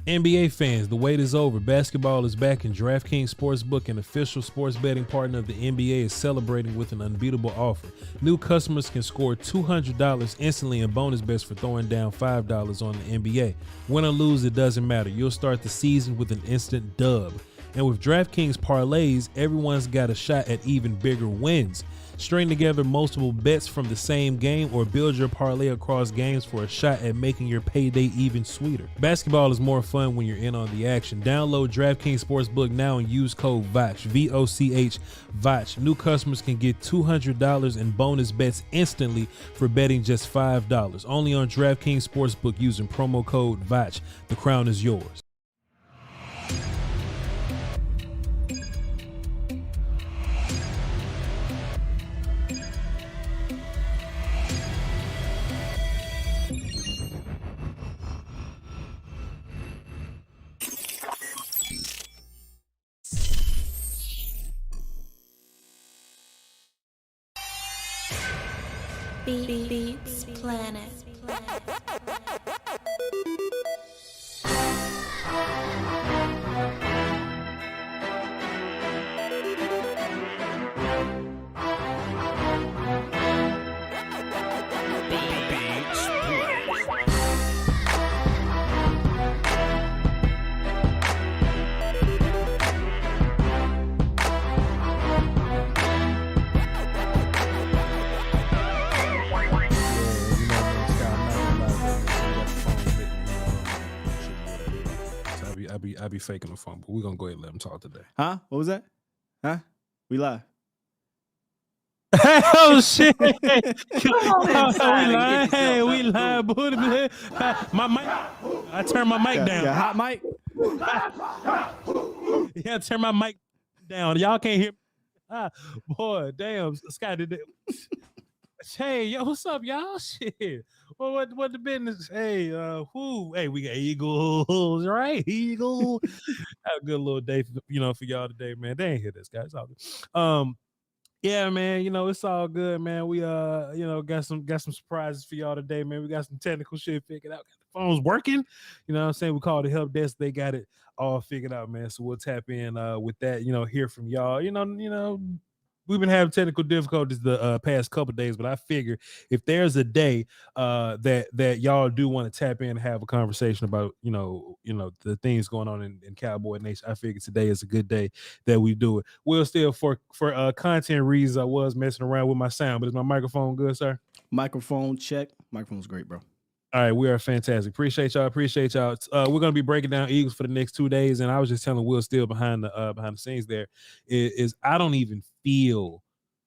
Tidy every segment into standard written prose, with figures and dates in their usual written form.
NBA fans, the wait is over. Basketball is back, and DraftKings Sportsbook, an official sports betting partner of the NBA, is celebrating with an unbeatable offer. New customers can score $200 instantly in bonus bets for throwing down $5 on the NBA. Win or lose, it doesn't matter. You'll start the season with an instant dub. And with DraftKings parlays, everyone's got a shot at even bigger wins. String together multiple bets from the same game or build your parlay across games for a shot at making your payday even sweeter. Basketball is more fun when you're in on the action. Download DraftKings Sportsbook now and use code VOCH, V-O-C-H, VOCH. New customers can get $200 in bonus bets instantly for betting just $5. Only on DraftKings Sportsbook using promo code VOCH. The crown is yours. Beats Planet. I be faking the phone, but we're gonna go ahead and let him talk today. Huh? What was that? Huh? We live. Oh shit! We live, booty. My mic. I turned my mic down. Yeah, hot mic. Yeah, turn my mic down. Y'all can't hear. Boy, damn, Scott did that. Hey, yo, what's up, y'all? Shit. Well, what the business? Hey, hey, we got Eagles, right? Eagles. Have a good little day, for y'all today, man. They ain't hear this, guys. It's all good. Yeah, man, it's all good, man. We got some surprises for y'all today, man. We got some technical shit figured out. Got the phones working. You know what I'm saying? We called the help desk. They got it all figured out, man. So we'll tap in with that, hear from y'all. We've been having technical difficulties the past couple of days, but I figure if there's a day that y'all do want to tap in and have a conversation about, the things going on in Cowboy Nation, I figure today is a good day that we do it. We'll still, for content reasons, I was messing around with my sound, but is my microphone good, sir? Microphone check. Microphone's great, bro. All right, we are fantastic. Appreciate y'all. We're gonna be breaking down Eagles for the next 2 days, and I was just telling Will Steele behind the scenes there is I don't even feel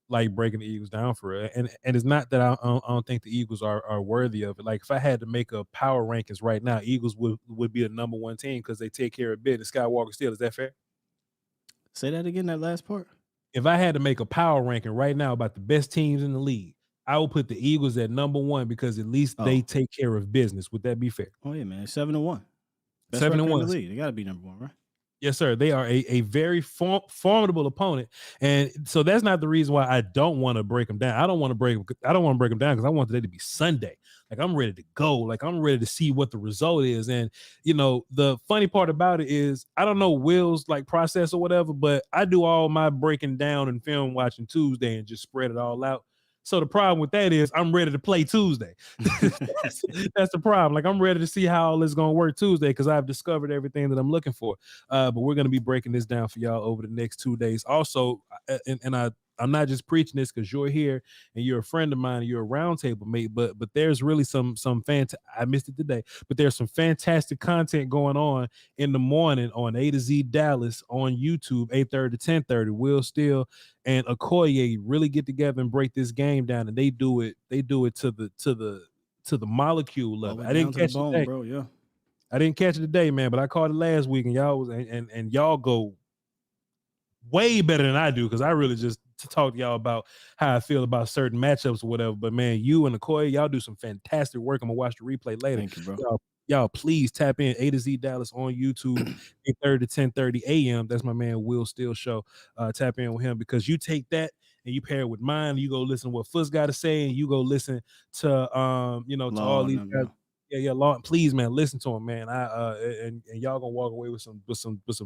like breaking the Eagles down for it, and it's not that I don't think the Eagles are worthy of it. Like if I had to make a power rankings right now, Eagles would be the number one team because they take care of business. Skywalker Steele, is that fair? Say that again. That last part. If I had to make a power ranking right now about the best teams in the league, I will put the Eagles at number one because at least they take care of business. Would that be fair? Oh yeah, man. 7-1. 7-1. They got to be number one, right? Yes, sir. They are a very formidable opponent, and so that's not the reason why I don't want to break them down. I don't want to break them down because I want today to be Sunday. Like I'm ready to go. Like I'm ready to see what the result is. And the funny part about it is I don't know Will's process or whatever, but I do all my breaking down and film watching Tuesday and just spread it all out. So the problem with that is I'm ready to play Tuesday. That's the problem. Like I'm ready to see how all this is going to work Tuesday because I've discovered everything that I'm looking for. But we're going to be breaking this down for y'all over the next 2 days. Also, I'm not just preaching this because you're here and you're a friend of mine and you're a roundtable mate, but there's really some I missed it today, but there's some fantastic content going on in the morning on A to Z Dallas on YouTube, 8:30 to 10:30. Will Steele and Okoye really get together and break this game down, and they do it to the molecule level. I didn't catch it today, bro. Yeah, I didn't catch it today, man, but I caught it last week, and y'all was and y'all go way better than I do because I really just to talk to y'all about how I feel about certain matchups or whatever. But man, you and Okoye, y'all do some fantastic work. I'm gonna watch the replay later. Thank you, bro. Y'all please tap in A to Z Dallas on YouTube, 8:30 to 10:30 a.m. That's my man Will Steele show. Tap in with him because you take that and you pair it with mine. You go listen to what Fuzz got to say, and you go listen to to all these guys. Yeah, Lord, please, man, listen to him, man. And y'all gonna walk away with some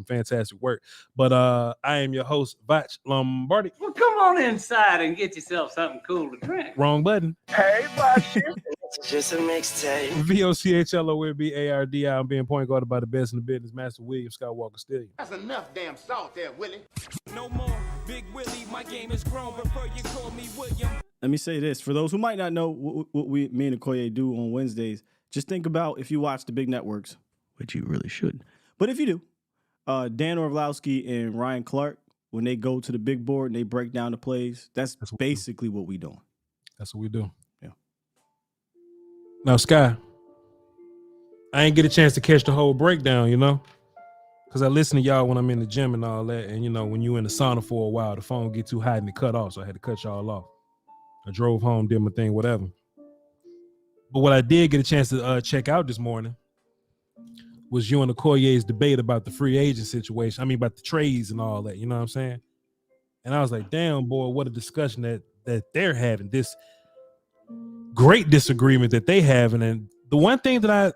fantastic work. But I am your host, Voch Lombardi. Well, come on inside and get yourself something cool to drink. Wrong button. Hey, it's just a mixtape. VOCHLOMBARDI. I'm being point guarded by the best in the business, Master William Skywalker Steele. That's enough damn salt there, Willie. No more Big Willie, my game is grown. Prefer you call me William. Let me say this. For those who might not know what me and Okoye do on Wednesdays, just think about if you watch the big networks, which you really shouldn't. But if you do, Dan Orlovsky and Ryan Clark, when they go to the big board and they break down the plays, that's basically what we doing. That's what we do. Yeah. Now, Sky, I ain't get a chance to catch the whole breakdown, you know, because I listen to y'all when I'm in the gym and all that. And, you know, when you in the sauna for a while, the phone get too hot and it cut off. So I had to cut y'all off. I drove home, did my thing, whatever. But what I did get a chance to check out this morning was you and Okoye's debate about the free agent situation. I mean, about the trades and all that, you know what I'm saying? And I was like, damn, boy, what a discussion that they're having, this great disagreement that they having. And the one thing that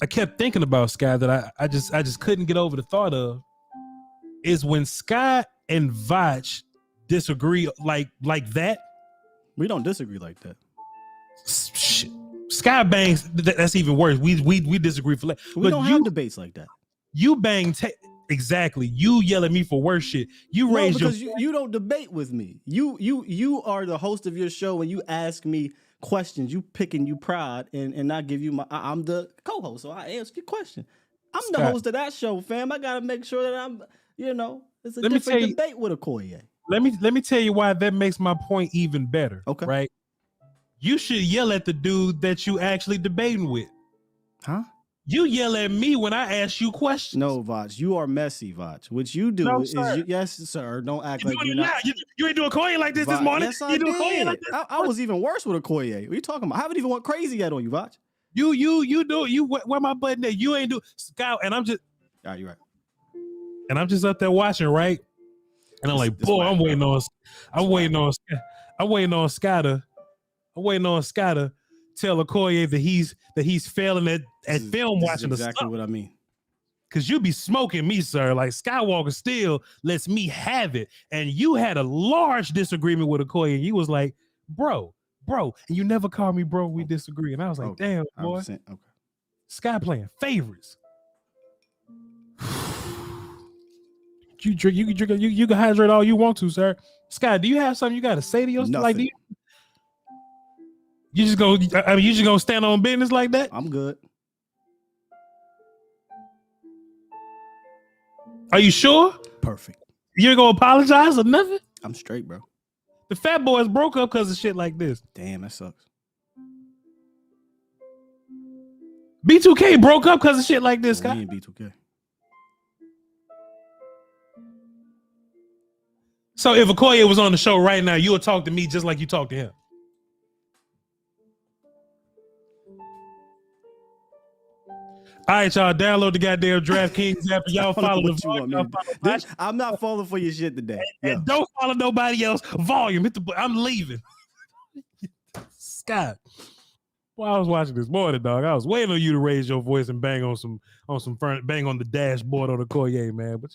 I kept thinking about, Sky, that I just couldn't get over the thought of is when Sky and Voch disagree like that. We don't disagree like that. Shit. Sky bangs, that's even worse. We disagree for that. We don't have debates like that. You bang exactly. You yell at me for worse shit. You raise because you don't debate with me. You are the host of your show and you ask me questions. You pick and you prod and I give you I'm the co-host, so I answer your question. I'm Scott, the host of that show, fam. I gotta make sure that I'm, it's a different debate with Okoye. Let me tell you why that makes my point even better. Okay. Right? You should yell at the dude that you actually debating with. Huh? You yell at me when I ask you questions. No, Voch, you are messy, Voch. What you do yes, sir. Don't act like you're not. You ain't doing Okoye like this Voch, this morning. Yes, I did. Like I was even worse with Okoye. What are you talking about? I haven't even went crazy yet on you, Voch. You where my button at? You ain't do Scout, and I'm just. All right, you're right. And I'm just up there watching, right? And I'm like, boy, I'm waiting on Scott to tell Okoye that he's failing at film watching. That's exactly what I mean. Because you be smoking me, sir. Like Skywalker still lets me have it. And you had a large disagreement with Okoye. And you was like, bro. And you never called me bro. We disagree. And I was like, damn, boy. Okay. Sky playing favorites. You can hydrate all you want to, sir. Sky, do you have something you got to say to yourself? Like, you just gonna stand on business like that? I'm good. Are you sure? Perfect. You ain't gonna apologize or nothing? I'm straight, bro. The Fat Boys broke up because of shit like this. Damn, that sucks. B2K broke up because of shit like this, Sky. Me and B2K. So if Okoye was on the show right now, you would talk to me just like you talk to him. All right, y'all, download the goddamn DraftKings app. Y'all follow the I'm not falling for your shit today. And don't follow nobody else. Volume. I'm leaving. Scott. Well, I was watching this morning, dog. I was waiting on you to raise your voice and bang on some bang on the dashboard on the Okoye, man. But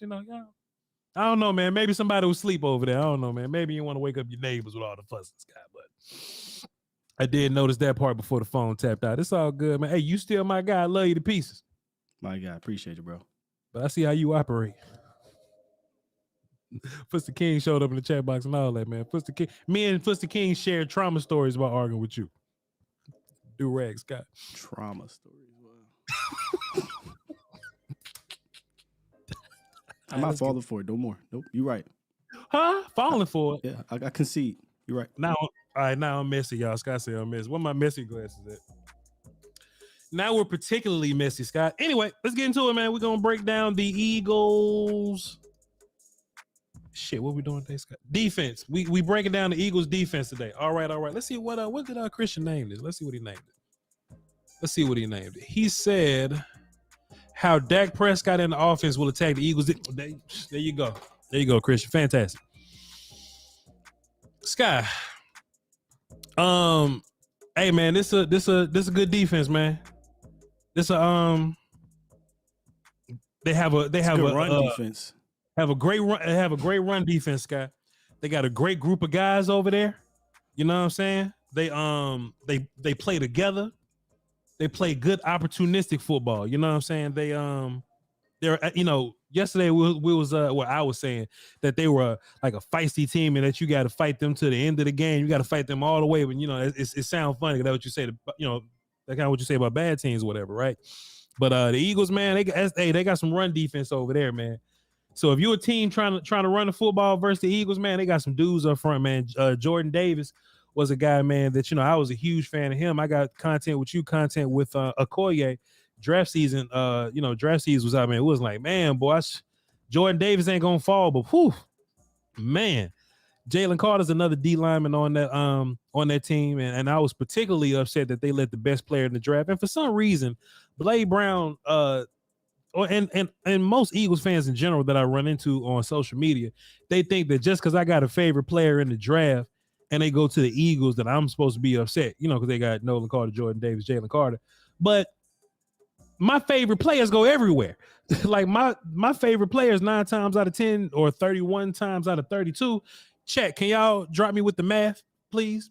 I don't know, man. Maybe somebody will sleep over there. I don't know, man. Maybe you want to wake up your neighbors with all the fussing, Scott. But I did notice that part before the phone tapped out. It's all good, man. Hey, you still my guy. I love you to pieces. My guy, appreciate you, bro. But I see how you operate. Fuster King showed up in the chat box and all that, man. Me and Fuster King shared trauma stories about arguing with you. Do rag, Scott. Trauma stories. Wow. I'm not falling for it. No more. Nope. You're right. Huh? Falling for it? Yeah, I concede. You're right. Now, all right. Now I'm messy, y'all. Scott said I'm messy. Where my messy glasses at? Now we're particularly messy, Scott. Anyway, let's get into it, man. We're gonna break down the Eagles. Shit, what we doing today, Scott? Defense. We breaking down the Eagles defense today. All right. Let's see what did Christian name this? Let's see what he named it. He said how Dak Prescott and the offense will attack the Eagles. There you go, Christian. Fantastic. Sky. Hey man, this a good defense, man. It's a they have a Good run defense. Have a great run defense, Scott. They got a great group of guys over there. You know what I'm saying? They play together. They play good opportunistic football. You know what I'm saying? They're yesterday we was what I was saying that they were like a feisty team and that you got to fight them to the end of the game. You got to fight them all the way. But it sounds funny. That's what you say. That kind of what you say about bad teams, or whatever, right? But the Eagles, man, they got some run defense over there, man. So if you're a team trying to run the football versus the Eagles, man, they got some dudes up front, man. Jordan Davis was a guy, man, that I was a huge fan of him. I got content with Okoye. Draft season was out, man. It was like, man, boy, Jordan Davis ain't gonna fall, but whew, man. Jalen Carter's another D lineman on that team, and I was particularly upset that they let the best player in the draft. And for some reason, Blade Brown, and most Eagles fans in general that I run into on social media, they think that just because I got a favorite player in the draft and they go to the Eagles that I'm supposed to be upset, because they got Nolan Carter, Jordan Davis, Jalen Carter. But my favorite players go everywhere. Like my favorite players 9 times out of 10 or 31 times out of 32. Check. Can y'all drop me with the math, please?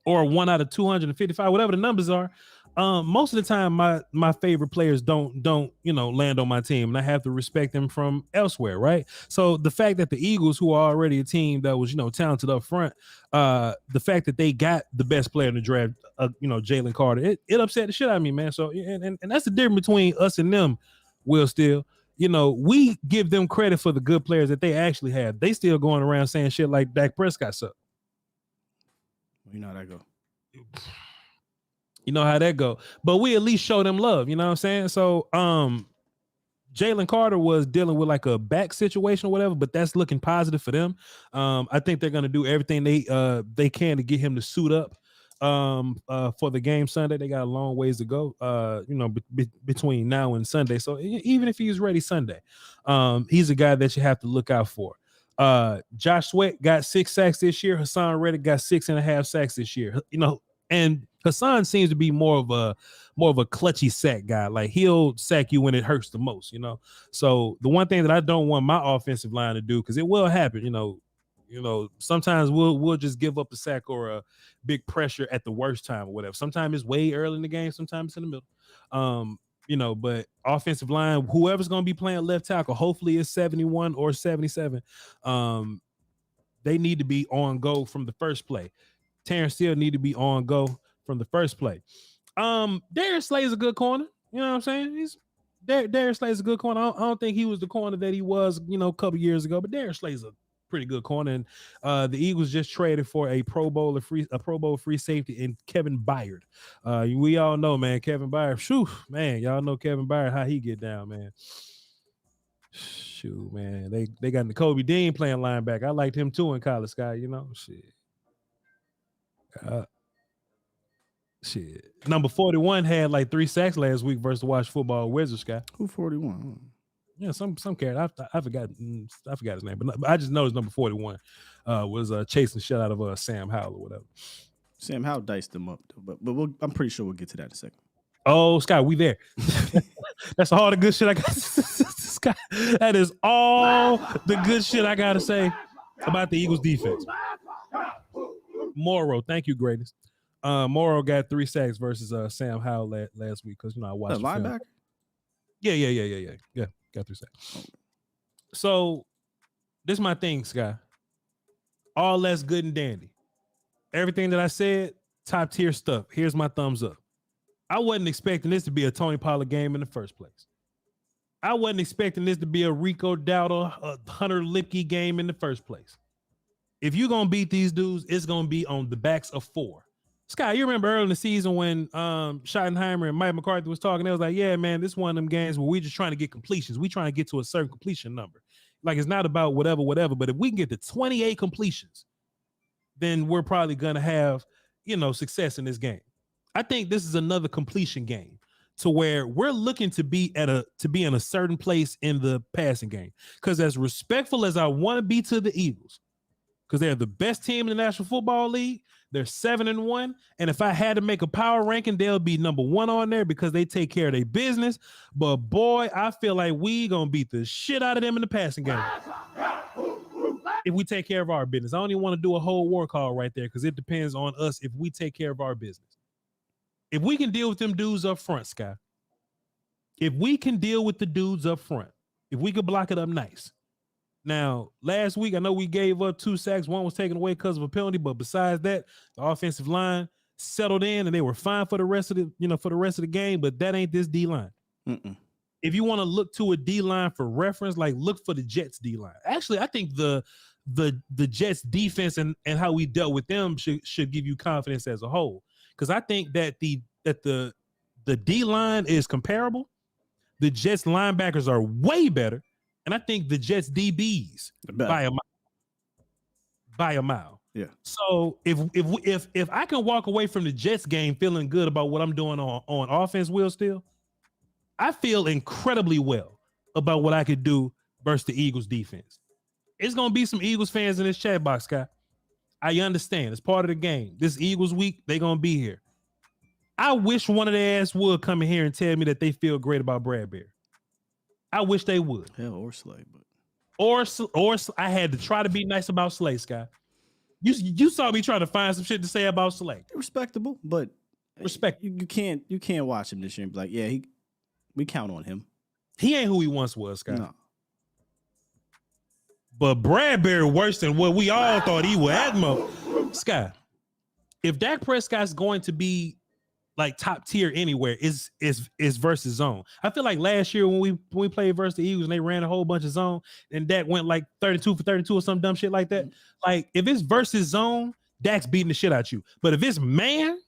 Or 1 out of 255, whatever the numbers are. Most of the time, my favorite players don't land on my team, and I have to respect them from elsewhere, right? So the fact that the Eagles, who are already a team that was talented up front, the fact that they got the best player in the draft, Jalen Carter, it upset the shit out of me, man. So and that's the difference between us and them. Will Steele, we give them credit for the good players that they actually have. They still going around saying shit like Dak Prescott suck. You know how that go. You know how that go. But we at least show them love, you know what I'm saying? So Jalen Carter was dealing with like a back situation or whatever, but that's looking positive for them. I think they're gonna do everything they can to get him to suit up for the game Sunday. They got a long ways to go, between now and Sunday. So even if he's ready Sunday, he's a guy that you have to look out for. Josh Sweat got 6 sacks this year. Hassan Reddick got 6.5 sacks this year. And Hassan seems to be more of a clutchy sack guy. Like he'll sack you when it hurts the most, So the one thing that I don't want my offensive line to do, because it will happen, sometimes we'll just give up a sack or a big pressure at the worst time or whatever. Sometimes it's way early in the game, sometimes it's in the middle. But offensive line, whoever's going to be playing left tackle, hopefully it's 71 or 77. They need to be on go from the first play. Terrence Steele need to be on go from the first play. Darius Slay is a good corner. You know what I'm saying? Darius Slay is a good corner. I don't think he was the corner that he was, a couple years ago, but Darius Slay is a pretty good corner. And the Eagles just traded for a Pro Bowl free safety in Kevin Byard. We all know, man, Kevin Byard. Shoo, man, y'all know Kevin Byard, how he get down, man. Shoot, man. They got N'Kobe Dean playing linebacker. I liked him too in college, Scott. Shit. Shit. Number 41 had like 3 sacks last week versus the Watch Football Wizards guy. Who 41? Yeah, some cat. I forgot his name, but I just know his number 41 was chasing shit out of Sam Howell or whatever. Sam Howell diced them up, though, but I'm pretty sure we'll get to that in a second. Oh, Scott, we there. That's all the good shit I got. Scott, that is all the good shit I got to say about the Eagles defense. Morrow, thank you, greatest. Morrow got 3 sacks versus Sam Howell last week because I watched the linebacker. Yeah. Got 3 sacks. So this is my thing, Sky. All that's good and dandy. Everything that I said, top tier stuff. Here's my thumbs up. I wasn't expecting this to be a Tony Pollard game in the first place. I wasn't expecting this to be a Rico Dowdle, a Hunter Lipke game in the first place. If you're going to beat these dudes, it's going to be on the backs of 4. Sky, you remember early in the season when Schottenheimer and Mike McCarthy was talking, they was like, yeah, man, this is one of them games where we just trying to get completions. We trying to get to a certain completion number. Like, it's not about whatever. But if we can get to 28 completions, then we're probably going to have, success in this game. I think this is another completion game to where we're looking to be in a certain place in the passing game. Because as respectful as I want to be to the Eagles, because they're the best team in the National Football League. They're 7-1. And if I had to make a power ranking, they'll be number 1 on there because they take care of their business. But boy, I feel like we gonna beat the shit out of them in the passing game. If we take care of our business. I don't even want to do a whole war call right there because it depends on us if we take care of our business. If we can deal with them dudes up front, Sky. If we can deal with the dudes up front, if we could block it up nice. Now, last week, I know we gave up 2 sacks. One was taken away because of a penalty, but besides that, the offensive line settled in and they were fine for the rest of the game, but that ain't this D-line. If you want to look to a D-line for reference, like look for the Jets D-line. Actually, I think the Jets defense and how we dealt with them should give you confidence as a whole. Because I think that the D-line is comparable. The Jets linebackers are way better. And I think the Jets DBs by a mile. Yeah. So if I can walk away from the Jets game feeling good about what I'm doing on offense, Will Steele, I feel incredibly well about what I could do versus the Eagles defense. It's gonna be some Eagles fans in this chat box, Scott. I understand. It's part of the game. This Eagles week, they're gonna be here. I wish one of their ass would come in here and tell me that they feel great about Bradbury. I wish they would. Hell, or Slay, but or I had to try to be nice about Slay, Sky. You saw me trying to find some shit to say about Slay. Respectable, but you can't watch him this year and be like, yeah, we count on him. He ain't who he once was, Sky. No. But Bradbury worse than what we all thought he was. Sky, if Dak Prescott's going to be like top tier anywhere, is versus zone. I feel like last year when we played versus the Eagles and they ran a whole bunch of zone and Dak went like 32 for 32 or some dumb shit like that. Like if it's versus zone, Dak's beating the shit out you. But if it's man,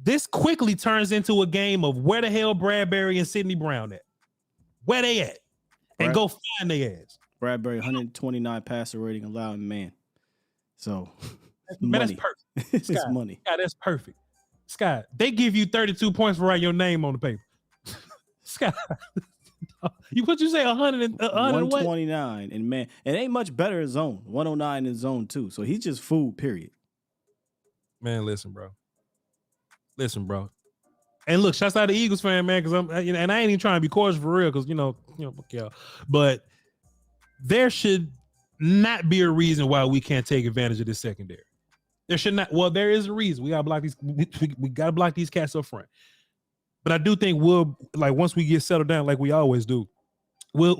this quickly turns into a game of where the hell Bradbury and Sidney Brown at? Where they at? And go find their ass. Bradbury 129 passer rating allowed in man. So man, that's perfect. It's money. Yeah, that's perfect. Scott, they give you 32 points for writing your name on the paper. Scott, what you say? 129 and man, it ain't much better in zone. 109 in zone 2. So he's just food. Period. Man, listen, bro. And look, shouts out to Eagles fan, man, because and I ain't even trying to be cordial for real, because fuck y'all. But there should not be a reason why we can't take advantage of this secondary. There should not. Well, there is a reason. We gotta block these. We gotta block these cats up front. But I do think we'll, like, once we get settled down, like we always do, we'll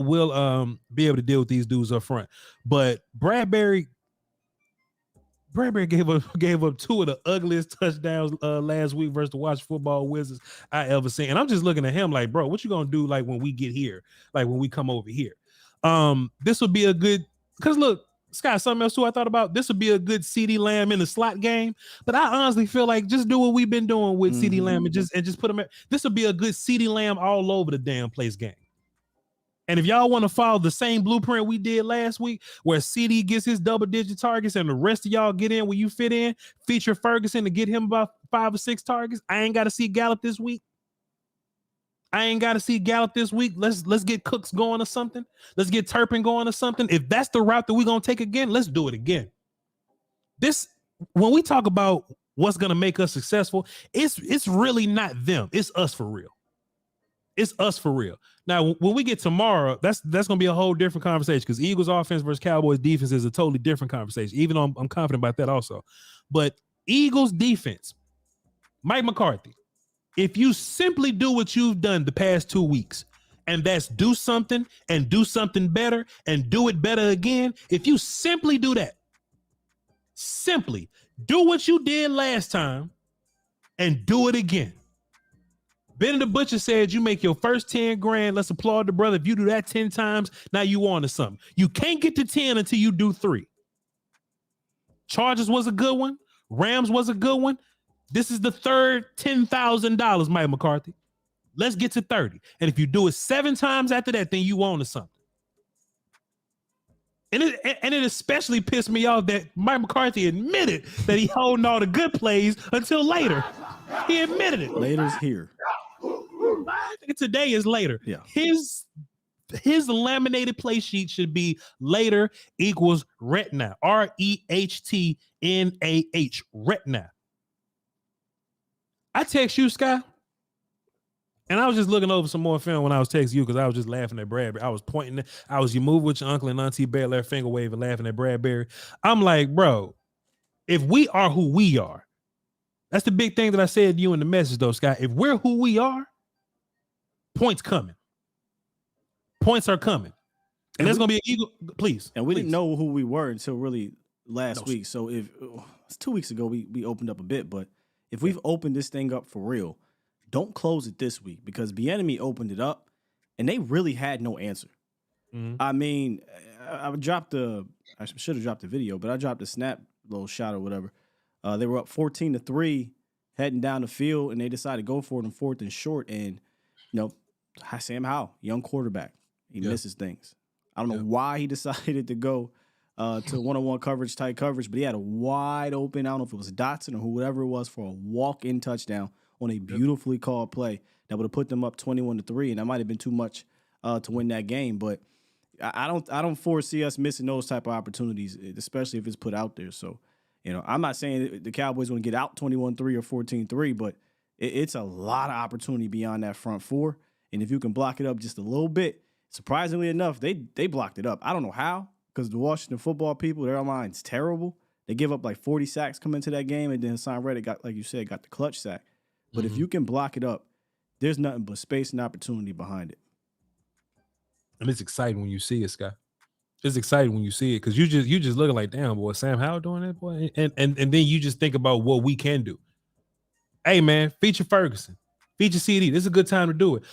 be able to deal with these dudes up front. But Bradbury gave up 2 of the ugliest touchdowns last week versus the Washington Football Wizards I ever seen. And I'm just looking at him like, bro, what you gonna do like when we get here, like when we come over here? This would be a good, because look, Scott, something else too I thought about. This would be a good CeeDee Lamb in the slot game. But I honestly feel like just do what we've been doing with CeeDee Lamb and just put him in. This would be a good CeeDee Lamb all over the damn place game. And if y'all want to follow the same blueprint we did last week, where CeeDee gets his double-digit targets and the rest of y'all get in where you fit in, feature Ferguson to get him about 5 or 6 targets. I ain't got to see Gallup this week. Let's get Cooks going or something. Let's get Turpin going or something. If that's the route that we're going to take again, let's do it again. When we talk about what's going to make us successful, it's really not them. It's us for real. It's us for real. Now, when we get tomorrow, that's going to be a whole different conversation, because Eagles offense versus Cowboys defense is a totally different conversation, even though I'm confident about that also. But Eagles defense, Mike McCarthy, if you simply do what you've done the past 2 weeks, and that's do something and do something better and do it better again, if you simply do that, simply do what you did last time and do it again. Benny the Butcher said you make your first 10 grand. Let's applaud the brother. If you do that 10 times, now you on to something. You can't get to 10 until you do 3. Chargers was a good one. Rams was a good one. This is the third $10,000, Mike McCarthy. Let's get to 30. And if you do it 7 times after that, then you on to something. And it especially pissed me off that Mike McCarthy admitted that he holding all the good plays until later. He admitted it. Later's here. Today is later. Yeah. His his laminated play sheet should be later equals Retnah. REHTNAH. Retnah. I text you, Sky, and I was just looking over some more film when I was texting you because I was just laughing at Bradbury. I was pointing. You move with your uncle and auntie Bear, their finger waving, laughing at Bradbury. I'm like, bro, if we are who we are, that's the big thing that I said to you in the message, though, Sky. If we're who we are, points coming. Points are coming. And there's going to be an eagle. Please. And we didn't know who we were until really last week. So if it's 2 weeks ago, we opened up a bit. But if we've opened this thing up for real, don't close it this week because Bieniemy opened it up and they really had no answer. Mm-hmm. I mean, I should have dropped the video, but I dropped a snap little shot or whatever. They were up 14-3 heading down the field, and they decided to go for it on 4th and short. And, Sam Howell, young quarterback, he misses things. I don't know why he decided to go to one-on-one coverage, tight coverage, but he had a wide open, I don't know if it was Dotson or whoever it was, for a walk-in touchdown on a beautifully called play that would have put them up 21-3, and that might have been too much to win that game. But I don't foresee us missing those type of opportunities, especially if it's put out there. So, I'm not saying the Cowboys want to get out 21-3 or 14-3, but it's a lot of opportunity beyond that front four. And if you can block it up just a little bit, surprisingly enough, they blocked it up. I don't know how, because the Washington football people, their line's terrible. They give up like 40 sacks coming into that game, and then Hassan Reddick got, like you said, got the clutch sack. But if you can block it up, there's nothing but space and opportunity behind it. And it's exciting when you see it, Scott. It's exciting when you see it because you just looking like, damn, boy, Sam Howell doing that, boy. And then you just think about what we can do. Hey, man, feature Ferguson. Feature CD. This is a good time to do it.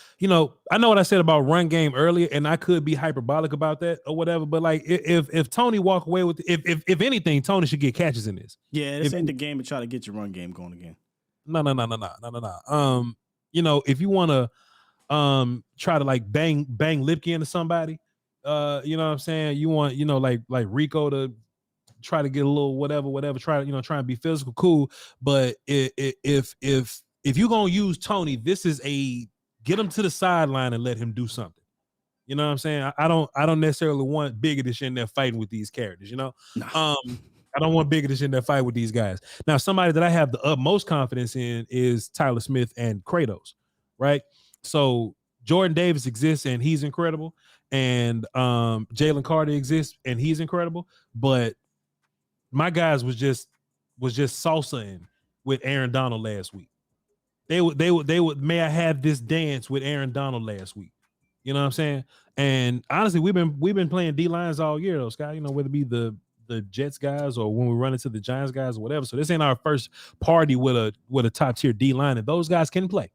I know what I said about run game earlier, and I could be hyperbolic about that or whatever. But like, if Tony walk away with, if anything, Tony should get catches in this. Yeah, this ain't the game to try to get your run game going again. No. If you want to try to like bang Lipke into somebody, you know what I'm saying? You want, like Rico to try to get a little whatever. Try and be physical, cool. But if you're gonna use Tony, this is get him to the sideline and let him do something. You know what I'm saying? I don't necessarily want Biggish in there fighting with these characters. No. I don't want Biggish in there fight with these guys. Now, somebody that I have the utmost confidence in is Tyler Smith and Kratos, right? So Jordan Davis exists and he's incredible, and Jalen Carter exists and he's incredible. But my guys was just salsaing with Aaron Donald last week. They would may I have this dance with Aaron Donald last week. You know what I'm saying? And honestly, we've been playing D lines all year though, Scott. Whether it be the Jets guys or when we run into the Giants guys or whatever. So this ain't our first party with a top tier D line, and those guys can play.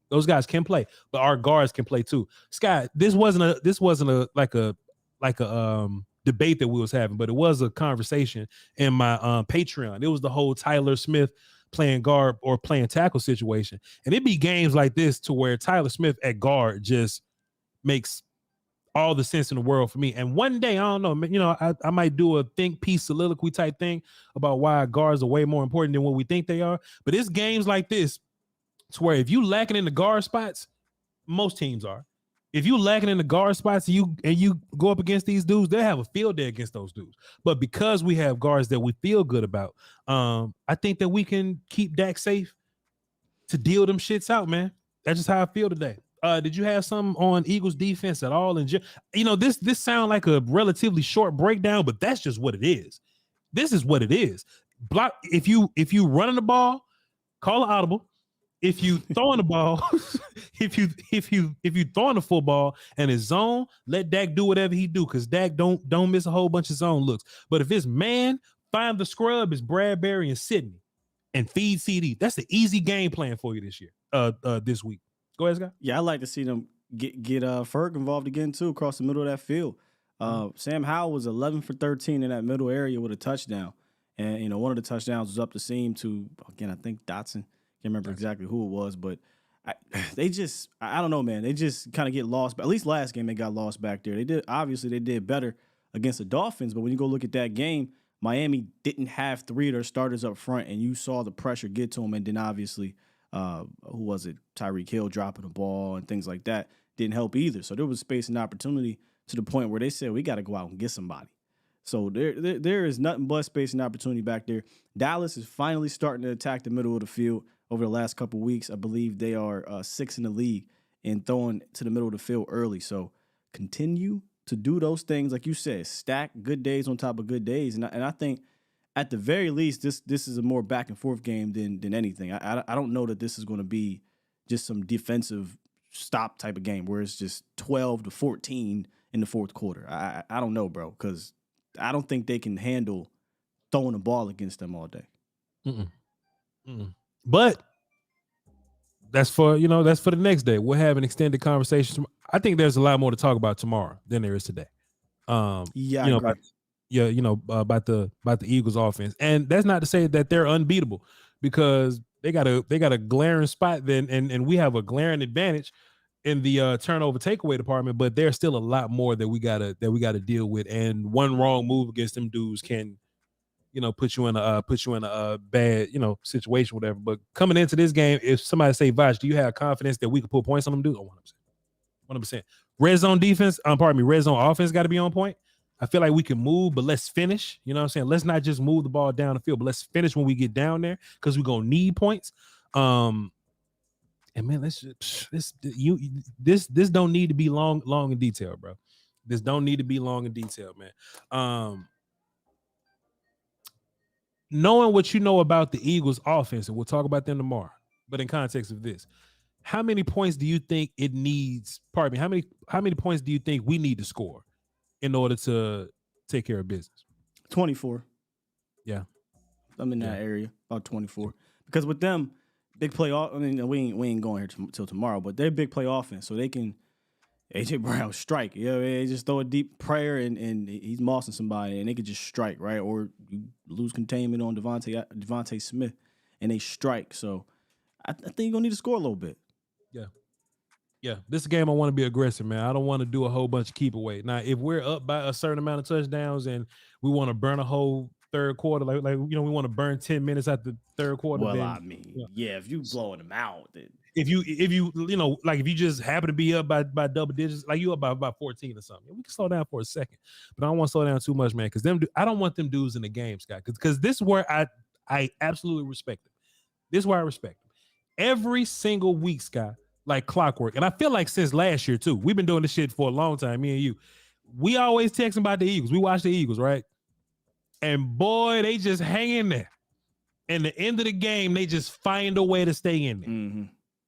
Those guys can play, but our guards can play too. Scott, this wasn't a debate that we was having, but it was a conversation in my Patreon. It was the whole Tyler Smith playing guard or playing tackle situation, and it be games like this to where Tyler Smith at guard just makes all the sense in the world for me. And one day, I don't know, I might do a think piece soliloquy type thing about why guards are way more important than what we think they are. But it's games like this to where if you lacking in the guard spots, most teams are. If you lacking in the guard spots and you go up against these dudes, they have a field day against those dudes. But because we have guards that we feel good about, I think that we can keep Dak safe to deal them shits out, man. That's just how I feel today. Did you have something on Eagles defense at all? And this sound like a relatively short breakdown, but that's just what it is. This is what it is. Block if you running the ball, call an audible. If you throwing the ball, if you throwing the football and it's zone, let Dak do whatever he do, because Dak don't miss a whole bunch of zone looks. But if it's man, find the scrub, it's Bradbury and Sidney, and feed CD. That's the easy game plan for you this year. This week. Go ahead, Scott. Yeah, I'd like to see them get Ferg involved again too across the middle of that field. Sam Howell was 11 for 13 in that middle area with a touchdown, and one of the touchdowns was up the seam to, again, I think Dotson. Can't remember exactly who it was, but I don't know, man. They just kind of get lost. But at least last game they got lost back there. They did better against the Dolphins, but when you go look at that game, Miami didn't have three of their starters up front, and you saw the pressure get to them, and then obviously who was it? Tyreek Hill dropping the ball and things like that didn't help either. So there was space and opportunity to the point where they said, we got to go out and get somebody. So there is nothing but space and opportunity back there. Dallas is finally starting to attack the middle of the field over the last couple of weeks. I believe they are 6th in the league in throwing to the middle of the field early. So continue to do those things, like you said, stack good days on top of good days. And I think at the very least, this is a more back and forth game than anything. I don't know that this is going to be just some defensive stop type of game where it's just 12-14 in the fourth quarter. I don't know, bro, because I don't think they can handle throwing the ball against them all day. But that's for the next day. We'll have an extended conversation. I think there's a lot more to talk about tomorrow than there is today. About the Eagles offense. And that's not to say that they're unbeatable, because they got a glaring spot then, and we have a glaring advantage in the turnover takeaway department, but there's still a lot more that we gotta deal with. And one wrong move against them dudes can, put you in a bad, situation, whatever. But coming into this game, if somebody say, Voch, do you have confidence that we can put points on them dudes? 100%. Red zone defense, red zone offense got to be on point. I feel like we can move, but let's finish. You know what I'm saying? Let's not just move the ball down the field, but let's finish when we get down there, because we're gonna need points. And man, this don't need to be long in detail, bro. This don't need to be long in detail, man. Knowing what you know about the Eagles offense, and we'll talk about them tomorrow, but in context of this, how many points do you think it needs? Pardon me. How many points do you think we need to score in order to take care of business? 24. Yeah. I'm in that area, about 24. Because with them, big play off. I mean, we ain't going here till tomorrow, but they're big play offense, so they can AJ Brown strike. They just throw a deep prayer and he's mossing somebody, and they could just strike, right? Or you lose containment on Devontae Smith, and they strike. So I think you're gonna need to score a little bit. Yeah, this game I want to be aggressive, man. I don't want to do a whole bunch of keep away. Now, if we're up by a certain amount of touchdowns and we want to burn a whole third quarter, like we want to burn 10 minutes at the third quarter. Well, then, if you blowing them out, then if you if you just happen to be up by double digits, like you up by about 14 or something, we can slow down for a second. But I don't want to slow down too much, man, because I don't want them dudes in the game, Scott, because this is where I absolutely respect them. This is where I respect them. Every single week, Scott, like clockwork. And I feel like since last year, too, we've been doing this shit for a long time, me and you. We always texting about the Eagles. We watch the Eagles, right? And boy, they just hang in there. And the end of the game, they just find a way to stay in there. Mm-hmm.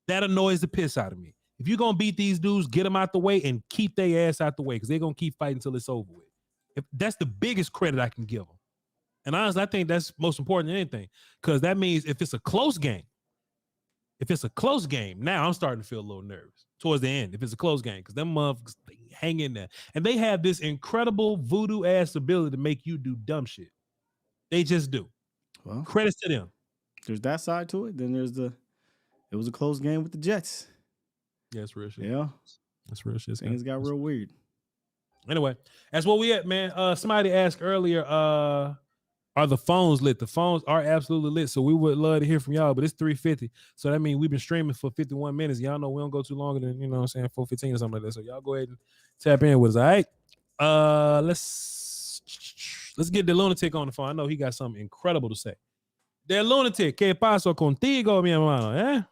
That annoys the piss out of me. If you're going to beat these dudes, get them out the way and keep their ass out the way, because they're going to keep fighting until it's over with. That's the biggest credit I can give them. And honestly, I think that's most important than anything, because that means if it's a close game, now I'm starting to feel a little nervous towards the end. If it's a close game, because them motherfuckers, they hang in there. And they have this incredible voodoo-ass ability to make you do dumb shit. They just do. Well, credits to them. There's that side to it. Then it was a close game with the Jets. Yeah, it's real shit. Yeah. That's real shit. Things got real weird. Anyway, that's where we at, man. Somebody asked earlier, are the phones lit? The phones are absolutely lit, so we would love to hear from y'all, but it's 3:50, so that means we've been streaming for 51 minutes. Y'all know we don't go too longer than, 4:15 or something like that, so y'all go ahead and tap in with us, all right? Let's get the lunatic on the phone. I know he got something incredible to say. The lunatic, ¿qué pasó contigo, mi hermano?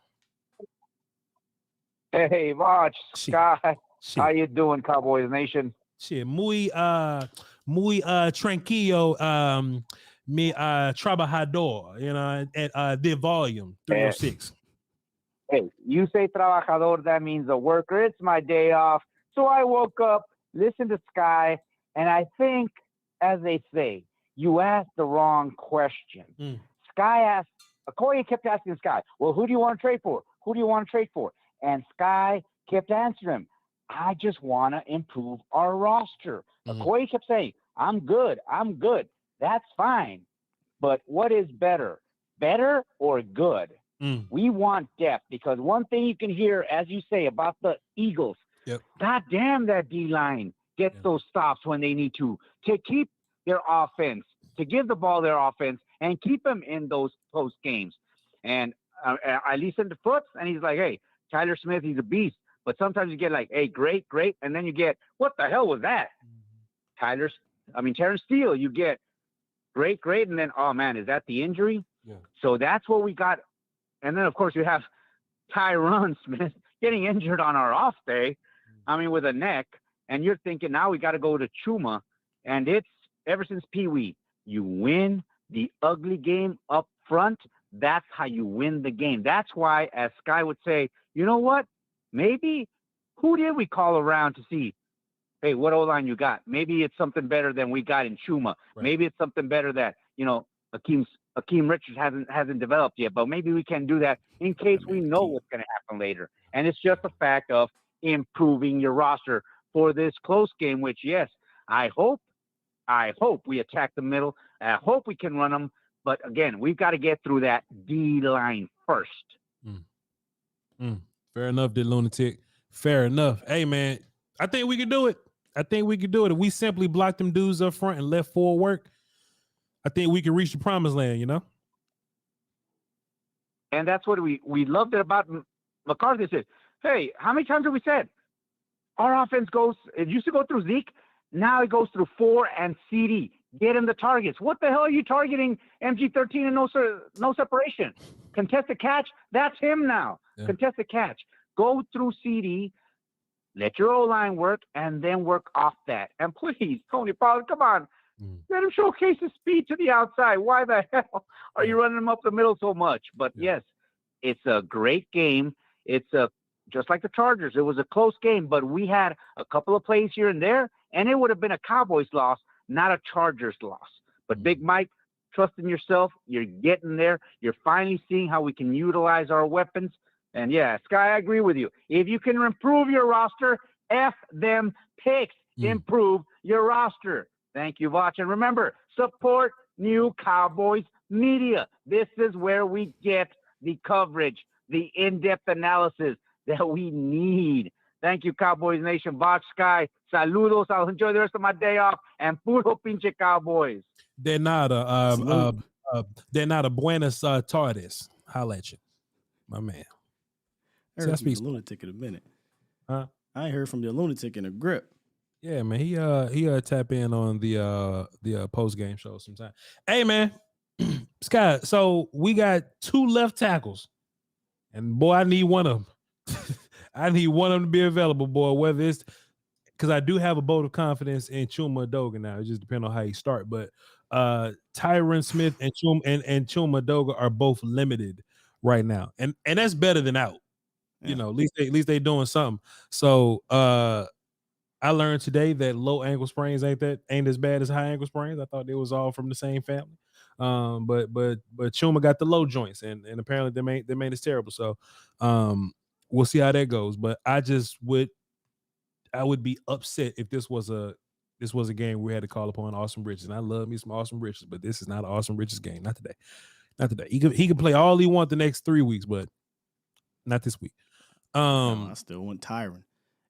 Hey, Voch, Sky, how you doing, Cowboys Nation? Shit, muy tranquilo, mi trabajador, at the volume 306. Hey, you say trabajador, that means a worker. It's my day off. So I woke up, listened to Sky, and I think, as they say, you asked the wrong question. Sky asked, Corey kept asking Sky, well, who do you want to trade for? Who do you want to trade for? And Sky kept answering him, I just want to improve our roster. Corey kept saying, I'm good. That's fine. But what is better? Better or good? We want depth, because one thing you can hear, as you say, about the Eagles, God damn, that D-line gets those stops when they need to keep their offense, to give the ball their offense and keep them in those close games. And I listen to Foots, and he's like, hey, Tyler Smith, he's a beast. But sometimes you get like, hey, great, and then you get, what the hell was that? Terrence Steele, you get great, and then, oh man, is that the injury? Yeah. So that's what we got. And then of course you have Tyron Smith getting injured on our off day. With a neck, and you're thinking now we got to go to Chuma, and it's ever since Pee Wee, you win the ugly game up front. That's how you win the game. That's why, as Sky would say, you know what? Maybe who did we call around to see? Hey, what O-line you got? Maybe it's something better than we got in Chuma. Right. Maybe it's something better that Akeem Richards hasn't developed yet. But maybe we can do that in case we know what's going to happen later. And it's just a fact of improving your roster for this close game, which, yes, I hope we attack the middle. I hope we can run them. But again, we've got to get through that D line first. Fair enough, the lunatic. Fair enough. Hey, man, I think we can do it. If we simply block them dudes up front and let forward work, I think we can reach the promised land, And that's what we loved it about McCarthy. Said, hey, how many times have we said our offense it used to go through Zeke, now it goes through 4 and CeeDee. Get him the targets. What the hell are you targeting MG13 and no separation? Contested catch, that's him now. Yeah. Contested catch. Go through CeeDee, let your O-line work, and then work off that. And please, Tony Pollard, come on. Let him showcase his speed to the outside. Why the hell are you running him up the middle so much? But yes, it's a great game. It's just like the Chargers. It was a close game, but we had a couple of plays here and there, and it would have been a Cowboys loss, not a Chargers loss. But Big Mike, trust in yourself. You're getting there. You're finally seeing how we can utilize our weapons. And yeah, Sky, I agree with you. If you can improve your roster, F them picks. Improve your roster. Thank you, Voch. And remember, support New Cowboys Media. This is where we get the coverage, the in-depth analysis that we need. Thank you, Cowboys Nation. Voch, Sky, saludos. I'll enjoy the rest of my day off. And puro pinche Cowboys. They're not a buenas tardes. Holla at you, my man. I heard from the lunatic in a minute. Huh? I ain't heard from the lunatic in a grip. Yeah, man. He tap in on the post game show sometime. Hey, man, Scott. So we got 2 left tackles, and boy, I need one of them. I need one of them to be available, boy. Whether it's because I do have a vote of confidence in Chuma Doga now. It just depends on how you start, but Tyron Smith and Chuma Doga are both limited right now, and that's better than out. Yeah. At least they doing something. So I learned today that low ankle sprains ain't as bad as high ankle sprains. I thought they was all from the same family. But Chuma got the low joints, and apparently they made it terrible. So we'll see how that goes. But I would be upset if this was a game we had to call upon Austin Richards. And I love me some Austin Richards, but this is not an Austin Richards game. Not today. He can play all he wants the next 3 weeks, but not this week. I still want Tyron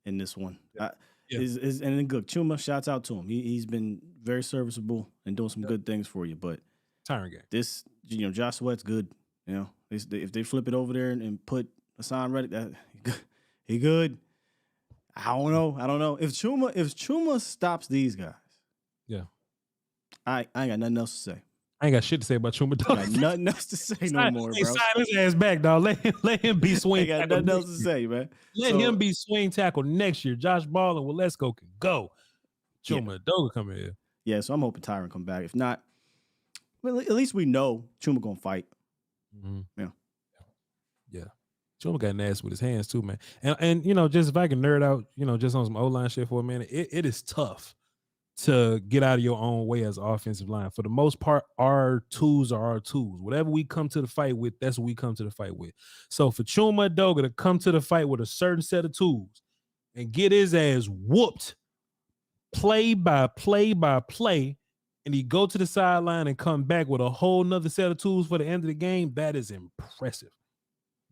in this one. And then good. Chuma, shouts out to him. He's been very serviceable and doing some good things for you. But Tyron game. This, Josh Sweat's good. If they flip it over there and put Hassan Reddick, he good. I don't know. If Chuma stops these guys, I ain't got nothing else to say. I ain't got shit to say about Chuma Doga. Got nothing else to say no more, bro. Sign his ass back, dog. Let him be swing. I got nothing else to say, man. Let him be swing tackle next year. Josh Ball and Walesko can go. Chuma Doga come in here. Yeah, so I'm hoping Tyron come back. If not, well, at least we know Chuma gonna fight. Mm-hmm. Yeah. Chuma got nasty with his hands too, man. And just if I can nerd out, just on some O-line shit for a minute, it is tough to get out of your own way as an offensive line. For the most part, our tools are our tools. Whatever we come to the fight with, that's what we come to the fight with. So for Chuma Doga to come to the fight with a certain set of tools and get his ass whooped play by play by play, and he go to the sideline and come back with a whole nother set of tools for the end of the game, that is impressive.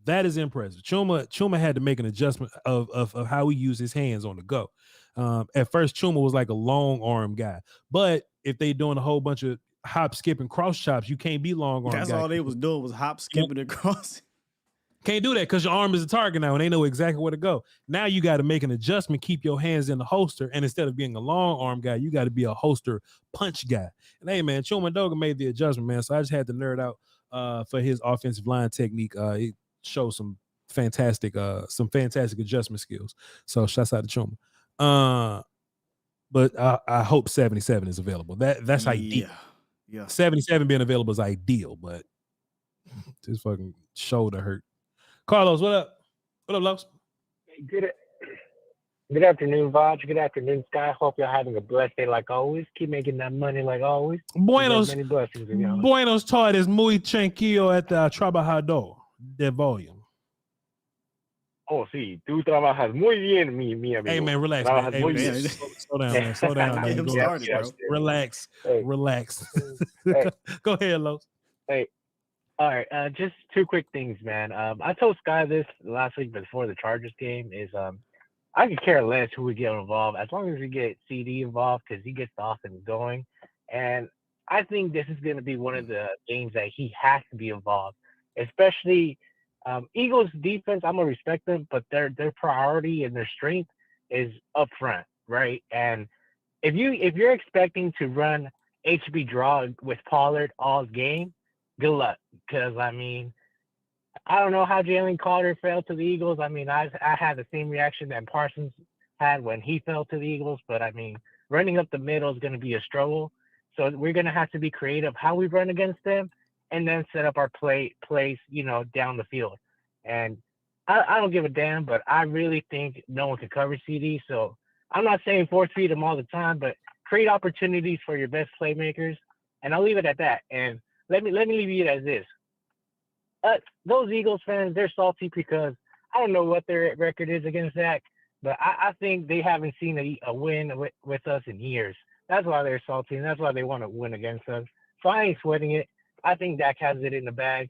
That is impressive. Chuma had to make an adjustment of how he used his hands on the go. At first, Chuma was like a long arm guy, but if they doing a whole bunch of hop, skip, and cross chops, you can't be long arm. That's guy. all they was doing was hop, skipping, and cross. Can't do that because your arm is a target now and they know exactly where to go. Now you got to make an adjustment, keep your hands in the holster, and instead of being a long arm guy, you got to be a holster punch guy. And hey, man, Chuma Doga made the adjustment, man. So I just had to nerd out for his offensive line technique. It shows some fantastic adjustment skills. So shouts out to Chuma. But I hope 77 is available. That's ideal. Yeah. 77 being available is ideal, but his fucking shoulder hurt. Carlos, what up? What up, Los? Good afternoon, Voch. Good afternoon, Sky. Hope you're having a blessed day like always. Keep making that money like always. Buenos Buenos tardes, muy tranquilo at the trabajador de volume. Oh, sí, tú trabajas muy bien, mi amigo. Hey, man, relax, man. Hey, man. Slow down, man. Slow down. Get him started, bro. Relax. Hey. Relax. Hey. Go ahead, Los. Hey. All right, just two quick things, man. I told Sky this last week before the Chargers game is I could care less who we get involved as long as we get CD involved because he gets the offense going. And I think this is going to be one of the games that he has to be involved, especially Eagles defense. I'm gonna respect them, but their priority and their strength is up front, right? And if you're expecting to run HB draw with Pollard all game, good luck. Because I mean, I don't know how Jalen Carter fell to the Eagles. I mean, I had the same reaction that Parsons had when he fell to the Eagles. But I mean, running up the middle is going to be a struggle. So we're going to have to be creative how we run against them, and then set up our plays, down the field. And I don't give a damn, but I really think no one can cover CD. So I'm not saying force feed them all the time, but create opportunities for your best playmakers. And I'll leave it at that. And let me leave it as this. Those Eagles fans, they're salty because I don't know what their record is against Dak, but I think they haven't seen a win with us in years. That's why they're salty, and that's why they want to win against us. So I ain't sweating it. I think Dak has it in the bag.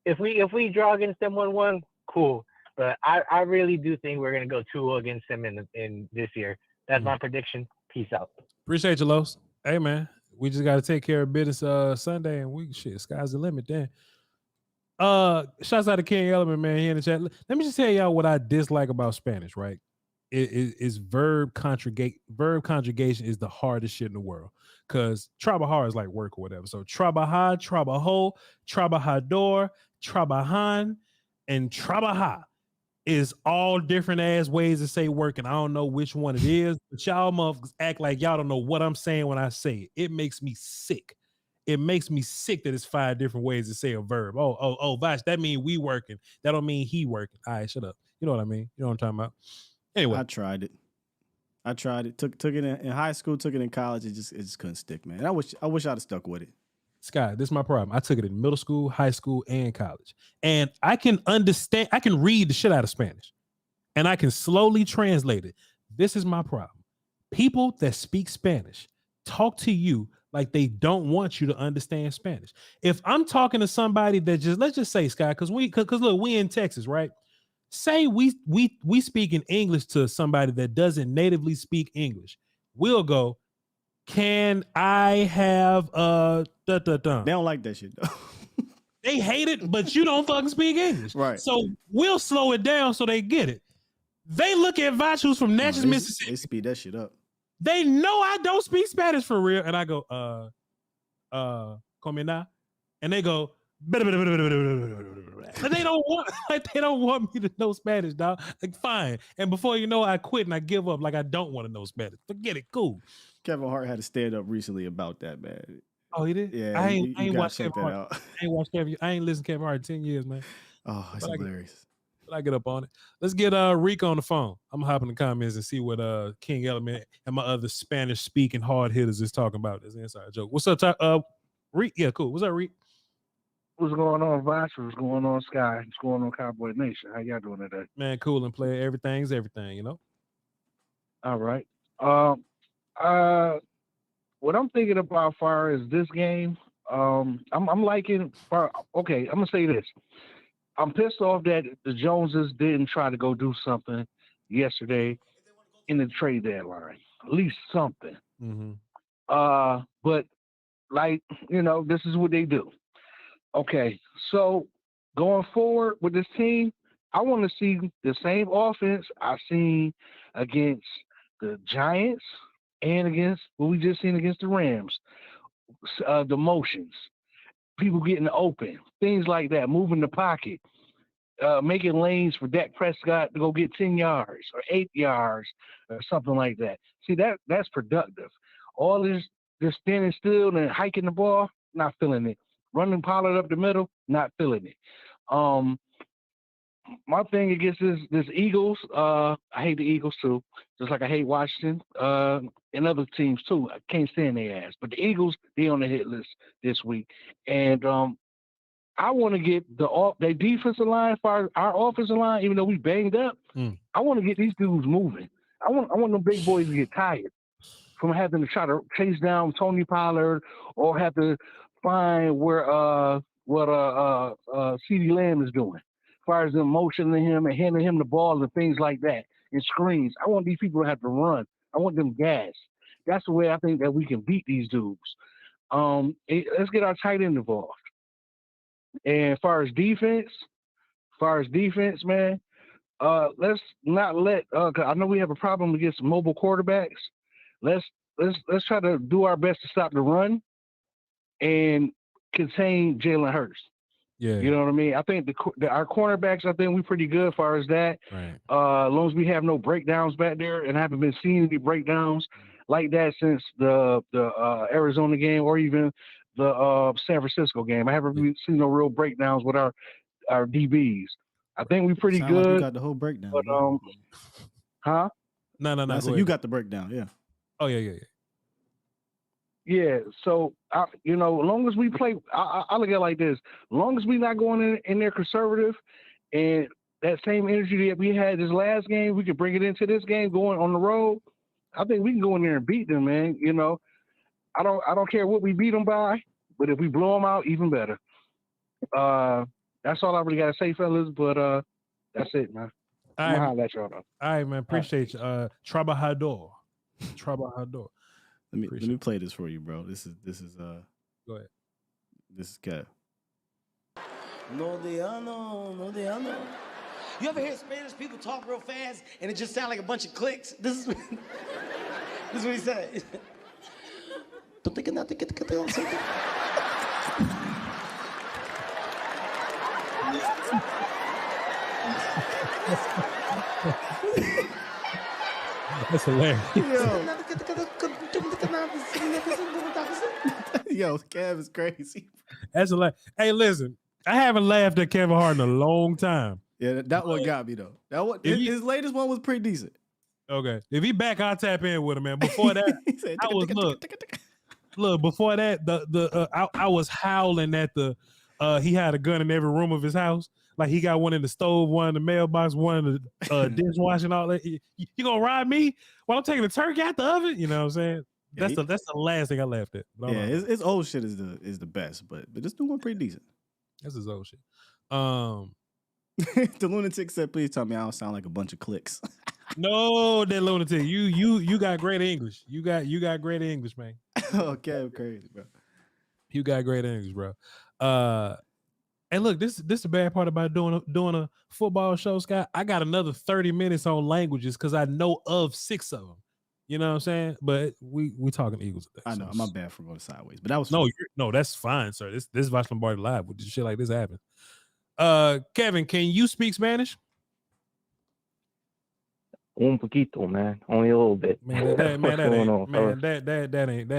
If we draw against them 1-1, cool. But I really do think we're gonna go 2-0 against them in this year. That's my prediction. Peace out. Appreciate you, Los. Hey, man, we just got to take care of business Sunday, and sky's the limit then. Shouts out to King Element, man, here in the chat. Let me just tell y'all what I dislike about Spanish, right? Is verb conjugation is the hardest shit in the world. Because trabajar is like work or whatever. So trabajar, trabajo, trabajador, trabajan, and trabaja is all different ass ways to say work, and I don't know which one it is, but y'all motherfuckers act like y'all don't know what I'm saying when I say it. It makes me sick. It makes me sick that it's 5 different ways to say a verb. Voch, that mean we working. That don't mean he working. All right, shut up. You know what I mean? You know what I'm talking about? Anyway. I tried it. Took it in high school, took it in college. It just couldn't stick, man. And I wish I'd have stuck with it. Sky, this is my problem. I took it in middle school, high school, and college. And I can read the shit out of Spanish. And I can slowly translate it. This is my problem. People that speak Spanish talk to you like they don't want you to understand Spanish. If I'm talking to somebody that let's just say, Sky, because look, we in Texas, right? Say we speak in English to somebody that doesn't natively speak English. We'll go, can I have They don't like that shit though. They hate it, but you don't fucking speak English. Right. So we'll slow it down so they get it. They look at Voch, who's from Natchez, Mississippi. They speed that shit up. They know I don't speak Spanish for real. And I go, come na? And they go, but they don't want me to know Spanish, dog. Like, fine. And before you know, I quit and I give up. Like, I don't want to know Spanish. Forget it. Cool. Kevin Hart had to stand up recently about that, man. Oh, he did? Yeah, I ain't watched Kevin Hart. I ain't watched Kevin. I ain't listened to Kevin Hart in 10 years, man. Oh, it's hilarious. But I get up on it. Let's get Reek on the phone. I'm gonna hop in the comments and see what King Element and my other Spanish speaking hard hitters is talking about. This inside joke. What's up, Reek? Yeah, cool. What's up, Reek? What's going on, Voch? What's going on, Sky? What's going on, Cowboy Nation? How y'all doing today? Man, cool and play. Everything's everything, you know? All right. What I'm thinking about far as this game, I'm liking okay, I'm gonna say this. I'm pissed off that the Joneses didn't try to go do something yesterday in the trade deadline. At least something. Mm-hmm. But like, this is what they do. Okay, so going forward with this team, I want to see the same offense I seen against the Giants and against what we just seen against the Rams. The motions, people getting open, things like that, moving the pocket, making lanes for Dak Prescott to go get 10 yards or 8 yards or something like that. See, that's productive. All this standing still and hiking the ball, not feeling it. Running Pollard up the middle, not feeling it. My thing against this Eagles, I hate the Eagles too, just like I hate Washington and other teams too. I can't stand their ass. But the Eagles, they on the hit list this week. And I want to get their defensive line, as far as our offensive line, even though we banged up, I want to get these dudes moving. I want them big boys to get tired from having to try to chase down Tony Pollard or have to find where CeeDee Lamb is doing. As far as them motioning him and handing him the ball and things like that and screens. I want these people to have to run. I want them gas. That's the way I think that we can beat these dudes. Let's get our tight end involved. And as far as defense, man, let's not let 'cause I know we have a problem against mobile quarterbacks. Let's try to do our best to stop the run and contain Jalen Hurts. Yeah, you know what I mean. I think our cornerbacks, I think we're pretty good as far as that. Right. As long as we have no breakdowns back there, and I haven't been seeing any breakdowns like that since the Arizona game or even the San Francisco game. I haven't really seen no real breakdowns with our DBs. I think we're pretty good. Like you got the whole breakdown. But huh? No. So you got the breakdown, yeah. Oh yeah. Yeah, so as long as we play, I look at it like this: as long as we not going in there conservative, and that same energy that we had this last game, we could bring it into this game going on the road. I think we can go in there and beat them, man. I don't care what we beat them by, but if we blow them out, even better. That's all I really gotta say, fellas. But that's it, man. I'm gonna holler at y'all though. All right, man. Appreciate you. Trabajador. Let me play this for you, bro. This is Go ahead. This is Kev. No de ano. You ever hear Spanish people talk real fast and it just sound like a bunch of clicks? This is what he said. Don't think nothing. That's hilarious. Yo, Kev is crazy. That's hilarious. Hey, listen, I haven't laughed at Kevin Hart in a long time. Yeah, that one got me though. That one, his latest one was pretty decent. Okay, if he back, I'll tap in with him, man. Before that, I was look. Before that, I was howling at he had a gun in every room of his house. Like he got one in the stove, one in the mailbox, one in the dishwasher, and all that. You gonna ride me while I'm taking the turkey out the oven? You know what I'm saying? That's the last thing I laughed at. Yeah, his old shit is the best, but this new one pretty decent. That's his old shit. The lunatic said, "Please tell me I don't sound like a bunch of clicks." No, that lunatic. You got great English. You got great English, man. Okay, I'm crazy, bro. You got great English, bro. And look, this is the bad part about doing a football show, Scott. I got another 30 minutes on languages because I know of 6 of them. You know what I'm saying? But we talking Eagles today. I know. My bad for going sideways, but that was no, that's fine, sir. This Voch Lombardi live with shit like this happen. Kevin, can you speak Spanish? Un poquito, man. Only a little bit. Man, that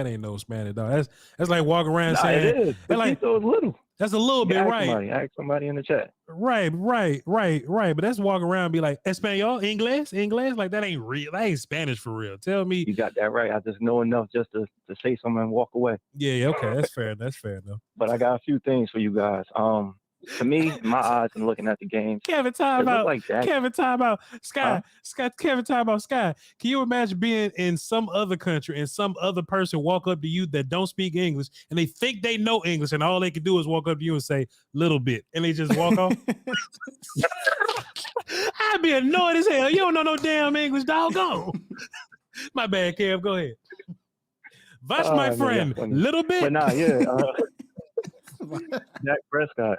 ain't no Spanish, dog. That's like walking around saying it is. Like, little. That's a little bit right. Ask somebody in the chat. Right. But that's walking around and be like, Espanol, English. Like that ain't real. That ain't Spanish for real. Tell me. You got that right. I just know enough just to say something and walk away. Yeah. Okay. That's fair. That's fair enough. But I got a few things for you guys. To me, my eyes and looking at the game. Kevin, time out. Sky. Kevin, time out. Sky. Can you imagine being in some other country and some other person walk up to you that don't speak English and they think they know English and all they can do is walk up to you and say little bit and they just walk off? I'd be annoyed as hell. You don't know no damn English, doggone. My bad, Kev. Go ahead. Voch, my friend, little bit. But nah, yeah. Dak Prescott,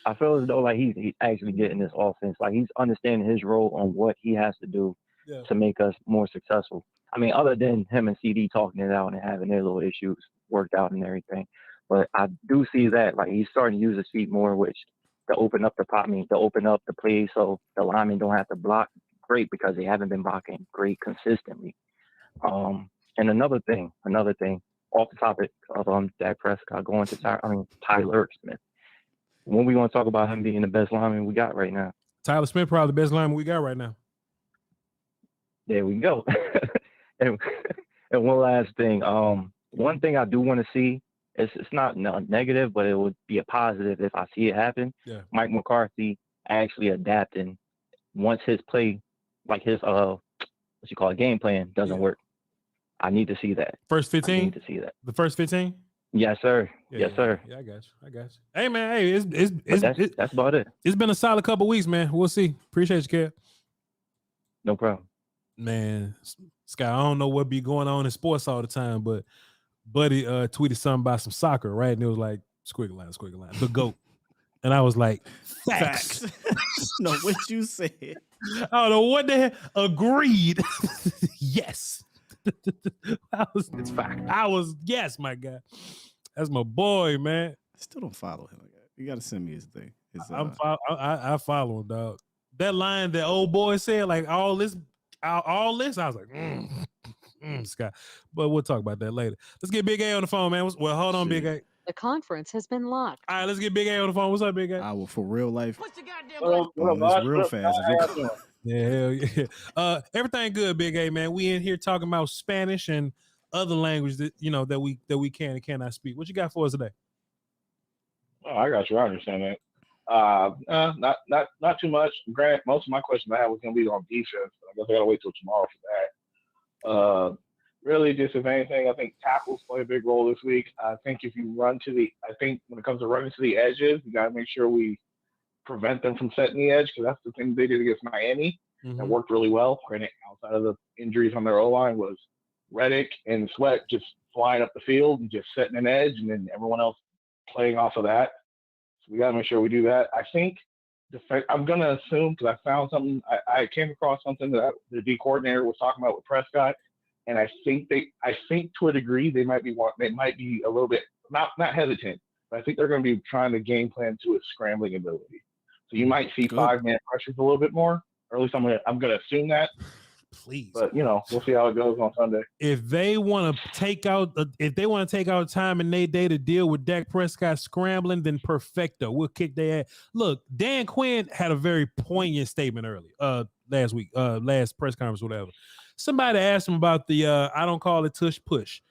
I feel as though like he's actually getting this offense. Like he's understanding his role on what he has to do to make us more successful. I mean, other than him and CD talking it out and having their little issues worked out and everything. But I do see that like he's starting to use his feet more, which to open up the to open up the play so the linemen don't have to block great because they haven't been blocking great consistently. And another thing, off the topic of Dak Prescott going to Tyler Smith. When we want to talk about him being the best lineman we got right now? Tyler Smith probably the best lineman we got right now. There we go. and one last thing. One thing I do want to see, it's not negative, but it would be a positive if I see it happen. Yeah. Mike McCarthy actually adapting once his play, like his game plan doesn't work. I need to see that. First 15? I need to see that. The first 15? Yes, sir. Yes, sir. Yeah, I got you. Hey, man. Hey, that's about it. It's been a solid couple weeks, man. We'll see. Appreciate you, Kev. No problem. Man, Sky, I don't know what be going on in sports all the time, but Buddy tweeted something about some soccer, right? And it was like, squiggly line, the GOAT. And I was like, facts. No, what you said. I don't know what the hell. Agreed. Yes. It's fact. Yes, my guy. That's my boy, man. I still don't follow him. You got to send me his thing. I follow him, dog. That line that old boy said, like all this, I was like, Scott. But we'll talk about that later. Let's get Big A on the phone, man. Well, hold on, Big A. The conference has been locked. All right, let's get Big A on the phone. What's up, Big A? Well, for real life. What's the goddamn It's real fast. Yeah, hell yeah. Everything good, Big A, man. We in here talking about Spanish and other language that that we can and cannot speak. What you got for us today? Oh, I got you. I understand that. Not too much. Granted, most of my questions I have was gonna be on defense. I guess I gotta wait till tomorrow for that. Really, just if anything, I think tackles play a big role this week. I think if you I think when it comes to running to the edges, you gotta make sure we prevent them from setting the edge, because that's the thing they did against Miami. That worked really well. Granted, outside of the injuries on their O-line was Reddick and Sweat just flying up the field and just setting an edge, and then everyone else playing off of that. So we got to make sure we do that. I think I'm going to assume, because I found something, I came across something that the D coordinator was talking about with Prescott, and I think to a degree they might be a little bit not hesitant, but I think they're going to be trying to game plan to his scrambling ability. So you might see 5-man pressures a little bit more, or at least I'm going to assume that. Please, but we'll see how it goes on Sunday. If they want to take out time in their day to deal with Dak Prescott scrambling, then perfecto. We'll kick their ass. Look, Dan Quinn had a very poignant statement last week, last press conference, whatever. Somebody asked him about the I don't call it tush push,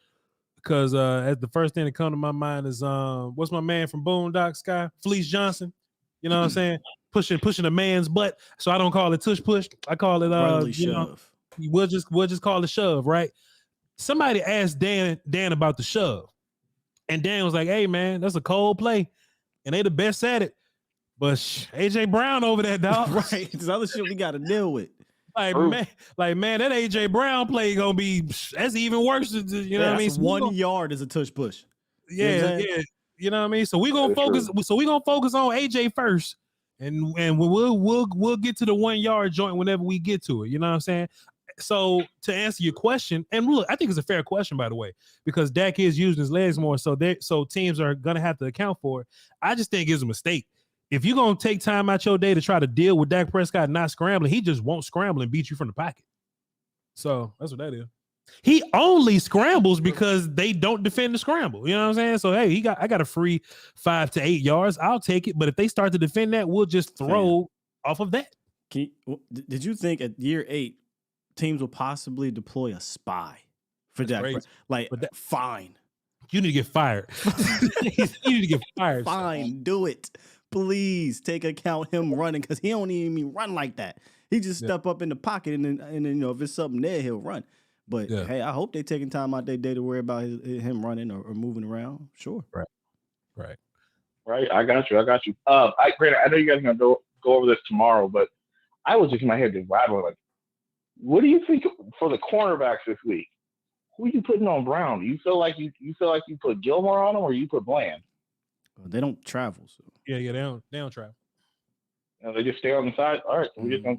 because as the first thing that come to my mind is what's my man from Boondock Sky, Fleece Johnson. You know what I'm saying? Pushing a man's butt. So I don't call it tush push. I call it shove. We'll just call it shove, right? Somebody asked Dan about the shove, and Dan was like, "Hey man, that's a cold play, and they the best at it." But AJ Brown over there, dog. Right? This other shit we got to deal with. Man, that AJ Brown play gonna be that's even worse. You know what I mean? So 1 yard is a tush push. Yeah. You know what I mean? So we're gonna focus. True. So we're gonna focus on AJ first, and we'll get to the 1 yard joint whenever we get to it. You know what I'm saying? So to answer your question, and look, I think it's a fair question, by the way, because Dak is using his legs more, so teams are gonna have to account for it. I just think it's a mistake. If you're gonna take time out your day to try to deal with Dak Prescott not scrambling, he just won't scramble and beat you from the pocket. So that's what that is. He only scrambles because they don't defend the scramble. You know what I'm saying? So hey, I got a free 5 to 8 yards. I'll take it. But if they start to defend that, we'll just throw off of that. Did you think at year 8 teams will possibly deploy a spy for Dak? Fine. You need to get fired. You need to get fired. Fine, do it. Please take account him running, because he don't even run like that. He just step up in the pocket, and then if it's something there, he'll run. But hey, I hope they're taking time out their day to worry about him running or moving around. Sure. Right. I got you. Granted, I know you guys are gonna go over this tomorrow, but I was just in my head just rattling like, what do you think for the cornerbacks this week? Who are you putting on Brown? You feel like you put Gilmore on him, or you put Bland? They don't travel. So. Yeah, they don't travel. And they just stay on the side. All right, so we're just gonna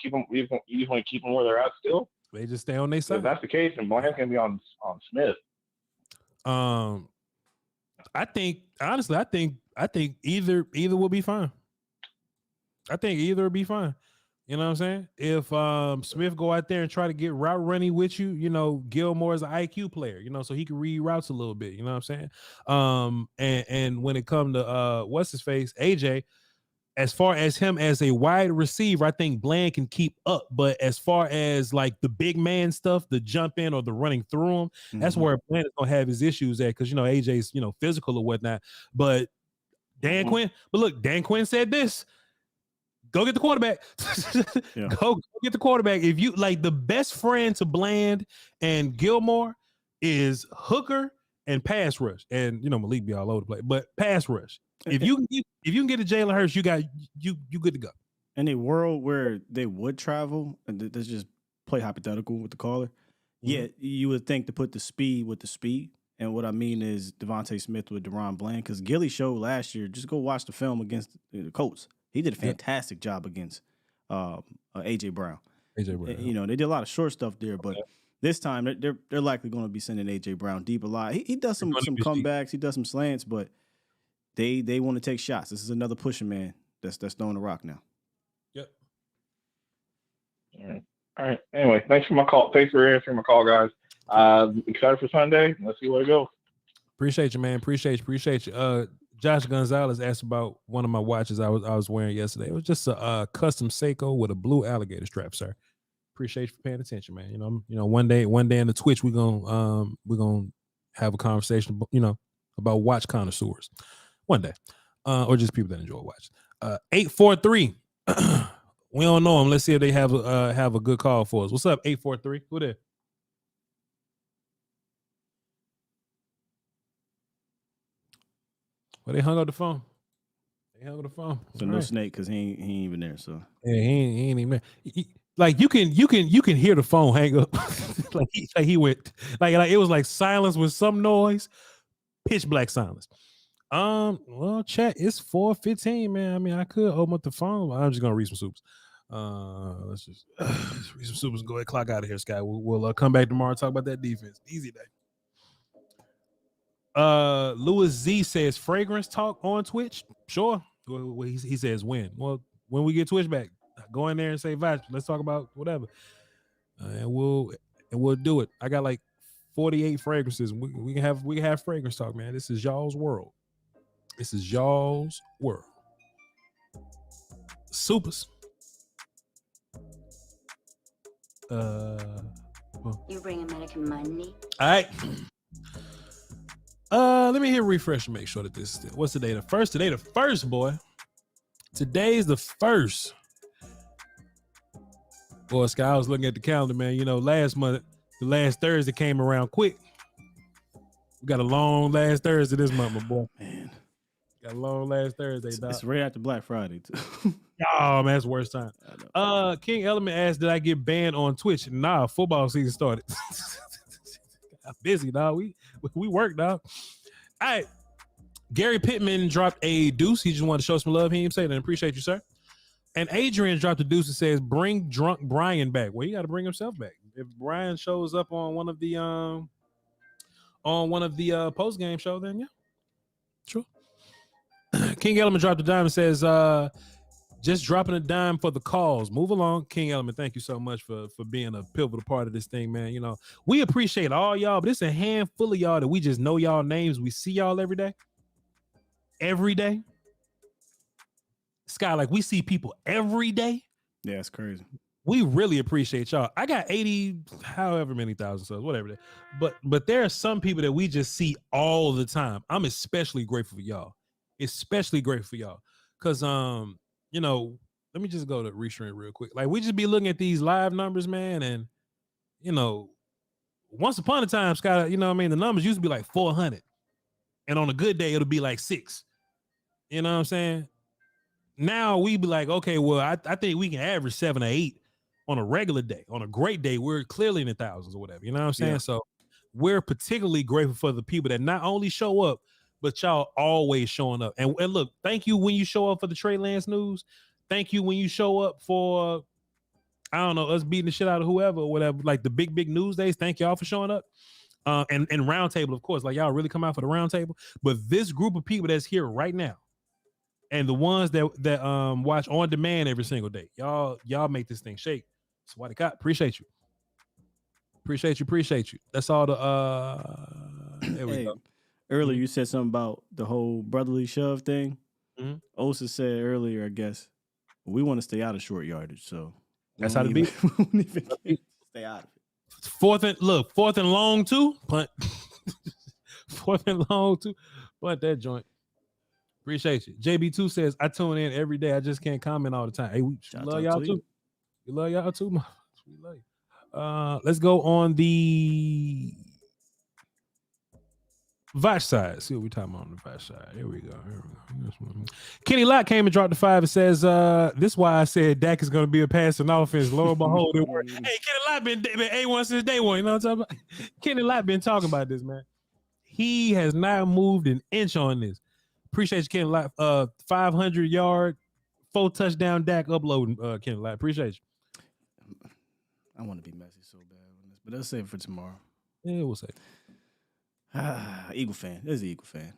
keep them. You just want to keep them where they're at still. They just stay on their side. If that's the case, then Bland's gonna be on Smith. I think honestly, I think either will be fine. I think either will be fine. You know what I'm saying? If Smith go out there and try to get route running with you, you know, Gilmore's an IQ player, you know, so he can read routes a little bit. You know what I'm saying? And when it comes to what's his face, AJ, as far as him as a wide receiver, I think Bland can keep up. But as far as like the big man stuff, the jump in or the running through him, that's where Bland is gonna have his issues at, because you know AJ's physical or whatnot. But Dan Quinn said this. Go get the quarterback. Go get the quarterback. If you like, the best friend to Bland and Gilmore is Hooker and pass rush. And you know, Malik be all over the place, but pass rush. If you can get to Jalen Hurts, you good to go. In a world where they would travel, and let's just play hypothetical with the caller. Yeah, you would think to put the speed with the speed. And what I mean is Devontae Smith with DaRon Bland, because Gilly showed last year. Just go watch the film against the Colts. He did a fantastic job against AJ Brown. You know, they did a lot of short stuff there, but this time they're likely going to be sending AJ Brown deep a lot. He does some comebacks, he does some slants, but they want to take shots. This is another pushing man that's throwing the rock now. Yep. All right. Anyway, thanks for answering my call, guys. Excited for Sunday. Let's see where it goes. Appreciate you, man. Appreciate you. Josh Gonzalez asked about one of my watches I was wearing yesterday. It was just a custom Seiko with a blue alligator strap, sir. Appreciate you for paying attention, man. You know, one day in the Twitch we're gonna have a conversation, about watch connoisseurs. One day, or just people that enjoy watch. 843. We don't know them. Let's see if they have a good call for us. What's up, 843? Who there? Well, they hung up the phone. So no snake, because he ain't even there. So yeah, he ain't even there. Like you can hear the phone hang up. like he went like it was like silence with some noise, pitch black silence. Well, chat, it's 4:15, man. I mean, I could open up the phone. I'm just gonna read some soups. Let's just read some soups and go ahead, clock out of here, Sky. We'll come back tomorrow and talk about that defense. Easy day. Louis Z says fragrance talk on Twitch. Sure. Well, he says when. Well, when we get Twitch back, go in there and say Voch. Let's talk about whatever, and we'll do it. I got like 48 fragrances. We can have fragrance talk, man. This is y'all's world. Supers. You bring American money. All right. Let me hit refresh and make sure that this is what's today? The first. Today the first, boy. Today's the first. Boy, Sky, I was looking at the calendar, man. You know, last month, the last Thursday came around quick. We got a long last Thursday this month, my boy. Man. Got a long last Thursday, dog. It's right after Black Friday, too. Oh, man, that's the worst time. King Element asked, did I get banned on Twitch? Nah, football season started. I'm busy, dog. We work, dog. All right. Gary Pittman dropped a deuce. He just wanted to show some love. He didn't say that. Appreciate you, sir. And Adrian dropped a deuce that says, bring drunk Brian back. Well, he got to bring himself back. If Brian shows up on one of the post-game show, then yeah. Sure. King Element dropped a dime and says, just dropping a dime for the calls. Move along. King Element, thank you so much for being a pivotal part of this thing, man. You know, we appreciate all y'all, but it's a handful of y'all that we just know y'all names. We see y'all every day. Every day. Sky, like we see people every day. Yeah, it's crazy. We really appreciate y'all. I got 80, however many thousand subs, whatever it is. But there are some people that we just see all the time. I'm especially grateful for y'all. Especially grateful for y'all. Because you know, let me just go to Restream real quick. Like we just be looking at these live numbers, man, and you know, once upon a time, Scott, you know what I mean, the numbers used to be like 400. And on a good day, it'll be like 6. You know what I'm saying? Now we be like, okay, well, I think we can average 7 or 8 on a regular day. On a great day, we're clearly in the thousands or whatever. You know what I'm saying? Yeah. So we're particularly grateful for the people that not only show up, but y'all always showing up. And look, thank you when you show up for the Trey Lance news. Thank you when you show up for, I don't know, us beating the shit out of whoever or whatever, like the big news days. Thank y'all for showing up. And roundtable, of course, like y'all really come out for the roundtable. But this group of people that's here right now, and the ones that watch on demand every single day, y'all make this thing shake. So why the cop? Appreciate you. Appreciate you. That's all the there we go. Earlier you said something about the whole brotherly shove thing. Osa said earlier, I guess, we want to stay out of short yardage, so that's how to be. We won't even stay out of it. Fourth and long too. Punt. Fourth and long too. Punt that joint. Appreciate you. JB2 says, I tune in every day. I just can't comment all the time. Hey, we love y'all too. We love y'all too. We love you. Let's go on the Voch side. See what we're talking about on the Voch side. Here we go. Kenny Lott came and dropped the 5 and says, this is why I said Dak is going to be a passing offense. Lo and behold, it worked. Hey, Kenny Lott been A1 since day one. You know what I'm talking about? Kenny Lott been talking about this, man. He has not moved an inch on this. Appreciate you, Kenny Lott. 500-yard, 4-touchdown Dak uploading, Kenny Lott. Appreciate you. I want to be messy so bad on this, but let's save it for tomorrow. Yeah, we'll save it. Eagle fan. There's an Eagle fan.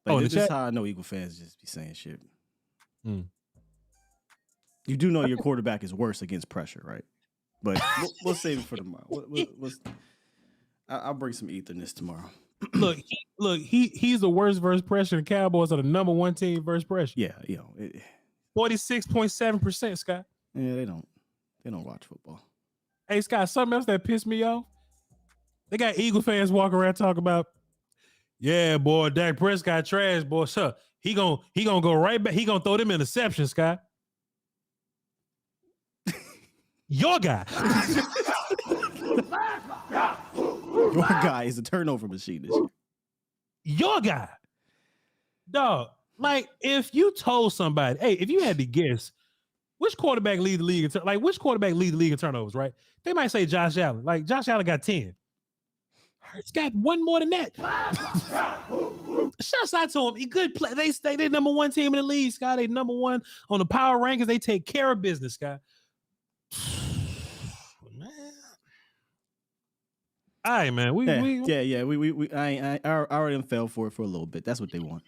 Oh, This is how I know Eagle fans just be saying shit. You do know your quarterback is worse against pressure, right? But we'll save it for tomorrow. I'll bring some etherness tomorrow. He's the worst versus pressure. The Cowboys are the number one team versus pressure. Yeah, 46.7%, Scott. Yeah, they don't watch football. Hey, Scott, something else that pissed me off. They got Eagle fans walking around talking about, yeah, boy, Dak Prescott trash, boy. So he gonna go right back. He gonna throw them interceptions, Scott. Your guy. Your guy is a turnover machine this year. Your guy. Dog, like if you told somebody, hey, if you had to guess, which quarterback lead the league in turnovers, right? They might say Josh Allen. Like Josh Allen got 10. Hurts got one more than that. Shouts out to him. He good play. They number one team in the league, Scott. They number one on the power rankings. They take care of business, Scott. Man. All right, man. I already fell for it for a little bit. That's what they want.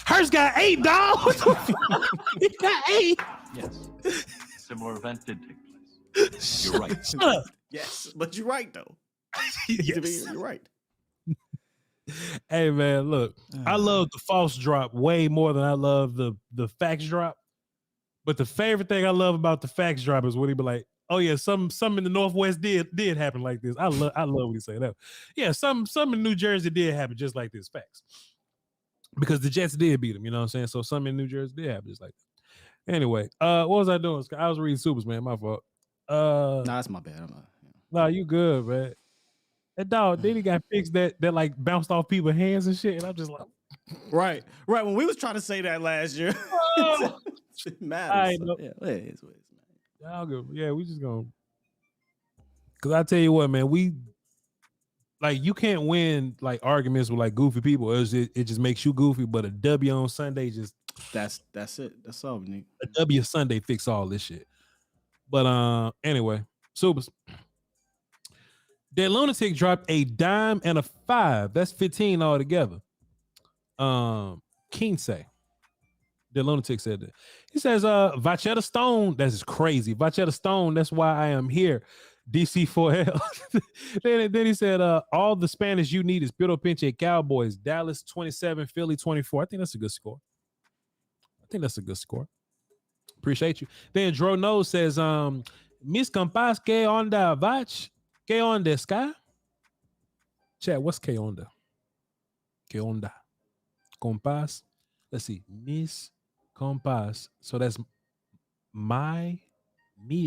Hurts got 8, dog. He got 8. Yes. Similar event did take place. You're right. Shut up. Yes, but you're right though. Yes. You're right. Hey man, look, I love the false drop way more than I love the facts drop. But the favorite thing I love about the facts drop is when he be like, "Oh yeah, some in the Northwest did happen like this." I love when he say that. Yeah, some in New Jersey did happen just like this. Facts. Because the Jets did beat them, you know what I'm saying? So some in New Jersey did happen just like that. Anyway, what was I doing? I was reading Supers, man. My fault. Nah, that's my bad. Nah, you good, man. That dog, then he got fixed that like bounced off people's hands and shit. And I'm just like, right. When we was trying to say that last year, it matters. It is, man. Y'all good. Yeah, we just gonna. Cause I tell you what, man, you can't win like arguments with like goofy people. It just makes you goofy. But a W on Sunday just. That's it. That's all we need. A W Sunday fix all this shit. But anyway, Supers. That lunatic dropped a dime and a 5. That's 15 altogether. Kinsey. The lunatic said that. He says, Vachetta Stone, that's crazy. Vachetta Stone, that's why I am here. DC4L. then he said, all the Spanish you need is Piro Pinche Cowboys. Dallas 27, Philly 24. I think that's a good score. Appreciate you. Then Dro Nose says, Mis compas, que onda, Vach? Que onda, Sky? Chat, what's que onda? Que onda? Compas. Let's see. Mis compas. So that's me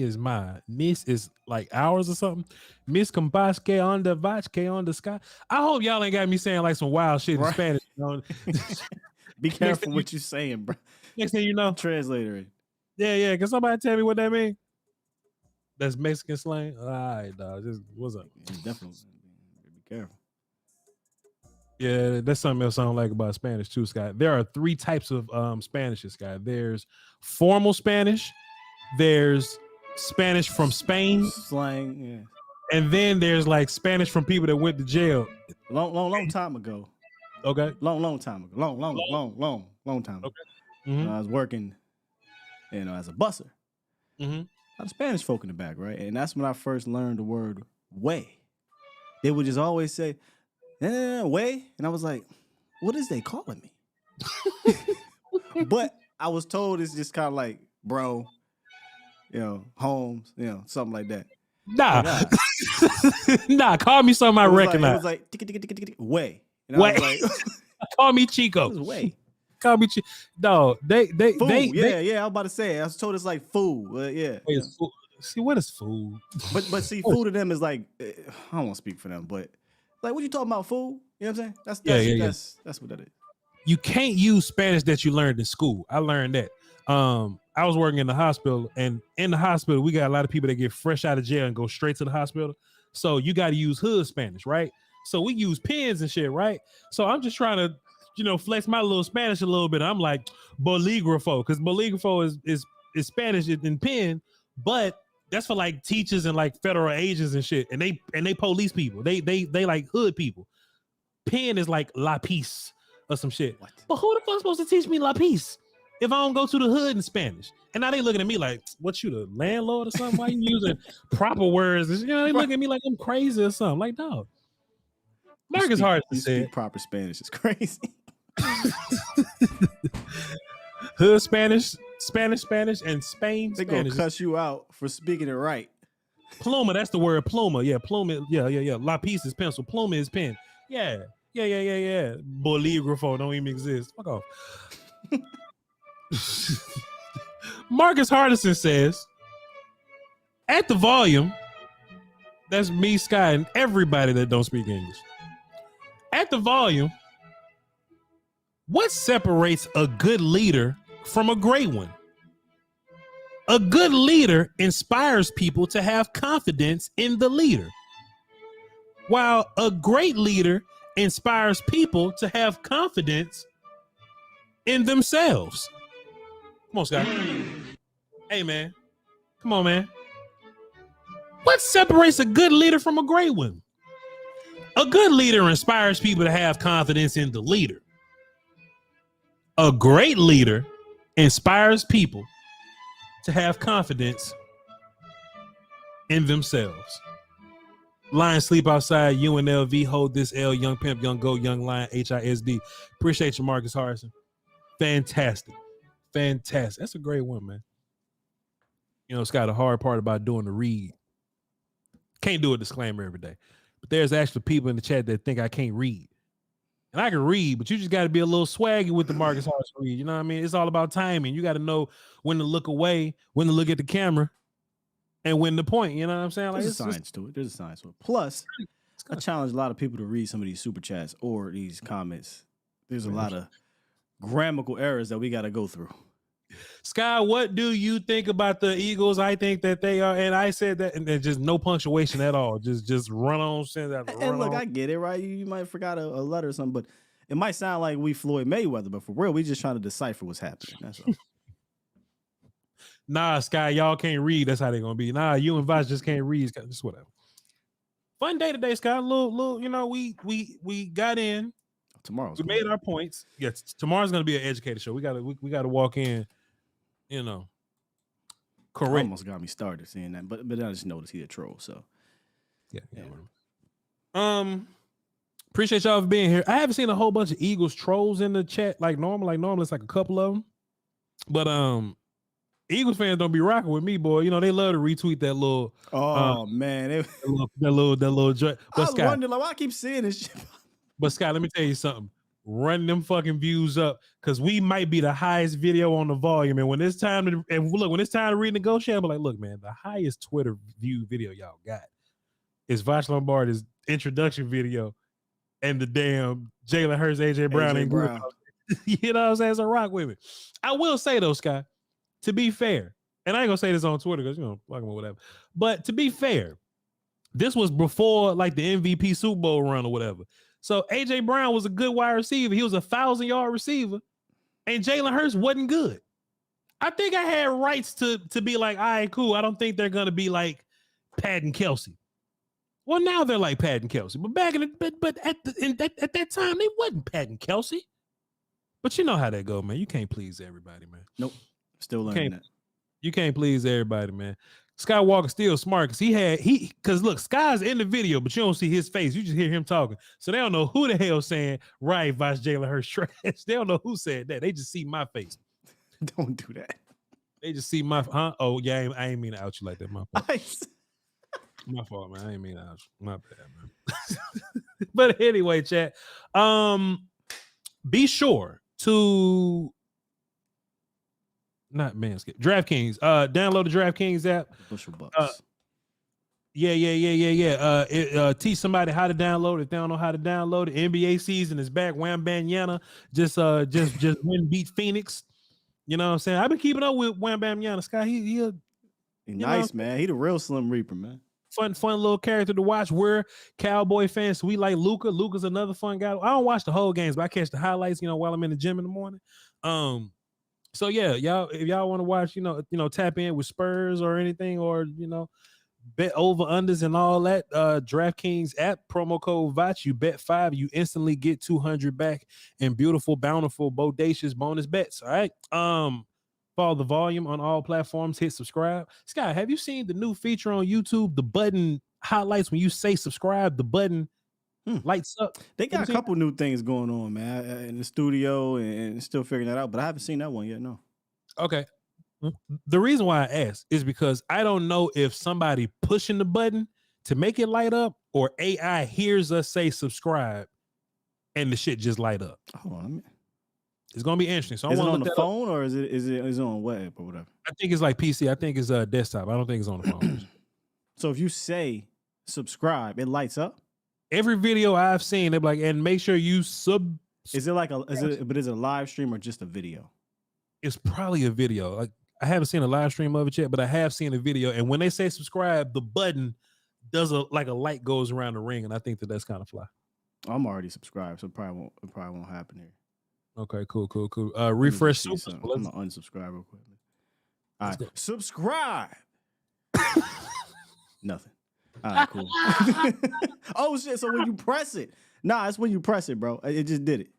is mine. Mis is like ours or something. Mis compas, que onda, Vach? Que onda, Sky? I hope y'all ain't got me saying like some wild shit in Spanish. You know? Be careful what you're saying, bro. Next thing you know, translator it. Yeah. Can somebody tell me what that means? That's Mexican slang. All right, dog. Just what's up? Yeah, definitely be careful. Yeah, that's something else I don't like about Spanish too, Scott. There are 3 types of Spanish, Scott. There's formal Spanish, there's Spanish from Spain, Slang, yeah. and then there's like Spanish from people that went to jail. Long time ago. Okay. Long time ago. Long time ago. Okay. Mm-hmm. I was working, as a busser. Mm-hmm. A lot of Spanish folk in the back, right? And that's when I first learned the word way. They would just always say, way. And I was like, what is they calling me? But I was told it's just kind of like, bro, Holmes, something like that. Nah. Nah, call me something I recognize. It was like, way. And I was like, call me Chico. This is way. Call me Chico. No, they, food. I was about to say. I was told it's like food. Yeah. Wait, food. See, what is food? But see, food to them is like, I don't want to speak for them, but like, what you talking about, food? You know what I'm saying? That's what that is. You can't use Spanish that you learned in school. I learned that. I was working in the hospital, and in the hospital, we got a lot of people that get fresh out of jail and go straight to the hospital. So you got to use hood Spanish, right? So we use pens and shit, right? So I'm just trying to, flex my little Spanish a little bit. I'm like bolígrafo, because bolígrafo is Spanish in pen, but that's for like teachers and like federal agents and shit, and they police people. They like hood people. Pen is like lapis or some shit. What? But who the fuck supposed to teach me lapis if I don't go to the hood in Spanish? And now they looking at me like, what, you the landlord or something? Why you using proper words? They look at me like I'm crazy or something. Like, dog. Marcus Hart said proper Spanish is crazy. Hood Spanish, and Spain. They gonna cuss you out for speaking it right. Pluma, that's the word. Pluma, yeah, pluma, yeah. Lapis is pencil. Pluma is pen. Yeah. Bolígrafo don't even exist. Fuck off. Marcus Hardison says, at the volume, that's me, Sky, and everybody that don't speak English. At the volume, what separates a good leader from a great one? A good leader inspires people to have confidence in the leader, while a great leader inspires people to have confidence in themselves. Come on, Scott. Hey, man. Come on, man. What separates a good leader from a great one? A good leader inspires people to have confidence in the leader. A great leader inspires people to have confidence in themselves. Lion sleep outside, UNLV, hold this L, young pimp, young goat, young lion, HISD. Appreciate you, Marcus Harrison. Fantastic. That's a great one, man. It's got a hard part about doing the read. Can't do a disclaimer every day. But there's actually people in the chat that think I can't read. And I can read, but you just got to be a little swaggy with the Marcus Harrison read. You know what I mean? It's all about timing. You got to know when to look away, when to look at the camera, and when to point. You know what I'm saying? Like, There's a science to it. Plus, I challenge a lot of people to read some of these super chats or these comments. There's a lot of grammatical errors that we got to go through. Sky, what do you think about the Eagles? I think that they are, and I said that, and just no punctuation at all. Just run on. And look, I get it, right? You might have forgot a letter or something, but it might sound like we Floyd Mayweather, but for real, we just trying to decipher what's happening. That's all. Nah, Sky, y'all can't read. That's how they're gonna be. Nah, you and Voch just can't read. Just whatever. Fun day today, Sky. Little, we got in. Tomorrow's we made our points. Yes, tomorrow's gonna be an educated show. We gotta walk in. Correct. Almost got me started saying that, but I just noticed he's a troll. So yeah. Appreciate y'all for being here. I haven't seen a whole bunch of Eagles trolls in the chat like normal. Like normal, it's like a couple of them. But Eagles fans don't be rocking with me, boy. They love to retweet that little. Oh man, that little joint. I was wondering, like, why I keep seeing this shit. But Scott, let me tell you something. Run them fucking views up, because we might be the highest video on the volume. And when it's time to renegotiate, I'm like, look, man, the highest Twitter view video y'all got is Voch Lombardi's introduction video and the damn Jalen Hurts, AJ Brown. You know what I'm saying? It's a rock with me. I will say though, Scott, to be fair, and I ain't gonna say this on Twitter because fuck him or whatever. But to be fair, this was before like the MVP Super Bowl run or whatever. So AJ Brown was a good wide receiver. He was a 1,000-yard receiver, and Jalen Hurts wasn't good. I think I had rights to be like, all right, cool. I don't think they're gonna be like Pat and Kelsey. Well, now they're like Pat and Kelsey, but back in the, at that time they wasn't Pat and Kelsey. But you know how that go, man. You can't please everybody, man. Nope. Still learning that. You can't please everybody, man. Skywalker still smart because look, Sky's in the video, but you don't see his face. You just hear him talking. So they don't know who the hell saying right Vice Jalen Hurts trash. They don't know who said that. They just see my face. Don't do that. They just see my Oh yeah, I ain't mean to out you like that. My fault. My fault, man. I ain't mean to out you. My bad, man. But anyway, chat. Be sure to not Manscaped. DraftKings. Download the DraftKings app. Bushel bucks. Teach somebody how to download it if they don't know how to download it. NBA season is back. Wham Banyana just win beat Phoenix. You know what I'm saying? I've been keeping up with Wham Banyana. Sky, he nice, man. He the real Slim Reaper, man. Fun little character to watch. We're Cowboy fans. So we like Luka. Luka's another fun guy. I don't watch the whole games, but I catch the highlights, while I'm in the gym in the morning. So yeah, y'all, if y'all want to watch, tap in with Spurs or anything, or bet over unders and all that. DraftKings app, promo code VOCH. You bet $5, you instantly get $200 back in beautiful, bountiful, bodacious bonus bets. All right. Follow the volume on all platforms. Hit subscribe. Sky, have you seen the new feature on YouTube? The button highlights when you say subscribe. The button lights up. They got a couple new things going on, man, in the studio, and still figuring that out. But I haven't seen that one yet. No. Okay. The reason why I asked is because I don't know if somebody pushing the button to make it light up or AI hears us say subscribe and the shit just light up. Hold on. It's gonna be interesting. So is it on the phone or is it on web or whatever? I think it's like PC. I think it's desktop. I don't think it's on the phone. So if you say subscribe, it lights up. Every video I've seen, they're like, and make sure you sub. Is it a live stream or just a video? It's probably a video. Like I haven't seen a live stream of it yet, but I have seen a video. And when they say subscribe, the button does a light goes around the ring, and I think that's kind of fly. I'm already subscribed, so it probably won't happen here. Okay, cool. Refresh. I'm gonna unsubscribe real quick. All right, subscribe. Nothing. All right, cool. Oh shit! So when you press it, it's when you press it, bro. It just did it.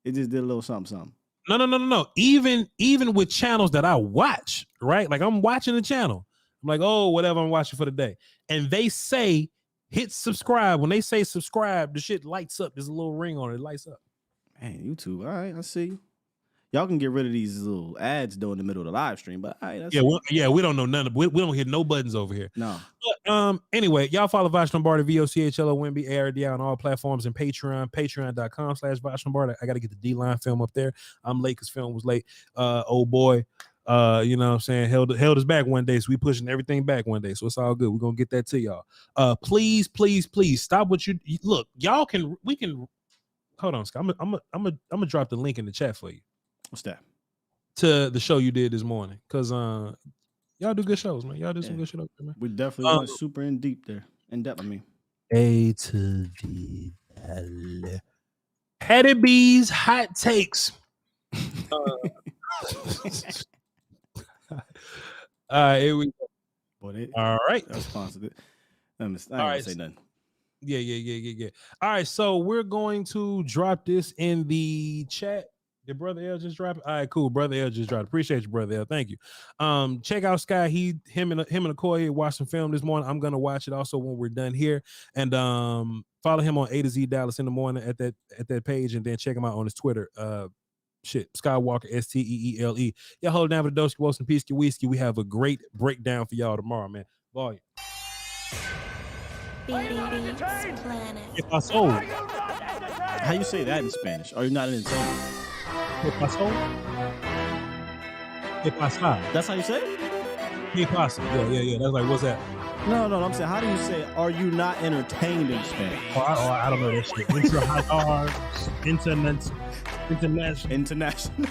It just did a little something. No. Even with channels that I watch, right? Like I'm watching the channel. I'm like, oh, whatever I'm watching for the day, and they say hit subscribe. When they say subscribe, the shit lights up. There's a little ring on it. It lights up. Man, YouTube. All right, I see you. Y'all can get rid of these little ads though in the middle of the live stream, but all right, we don't know none of we don't hit no buttons over here. No. But anyway, y'all follow Voch Lombardi, VOCHLOMB ARDI on all platforms and Patreon, patreon.com/Voch Lombardi. I gotta get the D-line film up there. I'm late because film was late. Old boy, you know what I'm saying, held us back one day, so we pushing everything back one day, so it's all good. We're gonna get that to y'all. Please stop what you look. We can hold on, Scott. I'm gonna drop the link in the chat for you. What's that? To the show you did this morning, because y'all do good shows, man. Y'all do some good shit up there, man. We definitely went super in depth. I mean, A to the L. Patty B's hot takes. All right, here we go. All right, that's positive. I ain't say nothing. Yeah. All right, so we're going to drop this in the chat. Did Brother L just drop it? All right, cool. Brother L just dropped it. Appreciate you, Brother L. Thank you. Check out Sky. Him and Okoye watched some film this morning. I'm gonna watch it also when we're done here. And follow him on A to Z Dallas in the morning at that page, and then check him out on his Twitter. Skywalker STEELE. Y'all hold it down for the Doski Wilson Peasky Whiskey. We have a great breakdown for y'all tomorrow, man. Volume. If I sold. How you say that in Spanish? Are you not in Spanish? ¿Qué pasó? ¿Qué pasa? That's how you say it? ¿Qué pasa? Yeah. That's like, what's that? No. I'm saying, how do you say, are you not entertained in Spanish? I don't know that shit. International.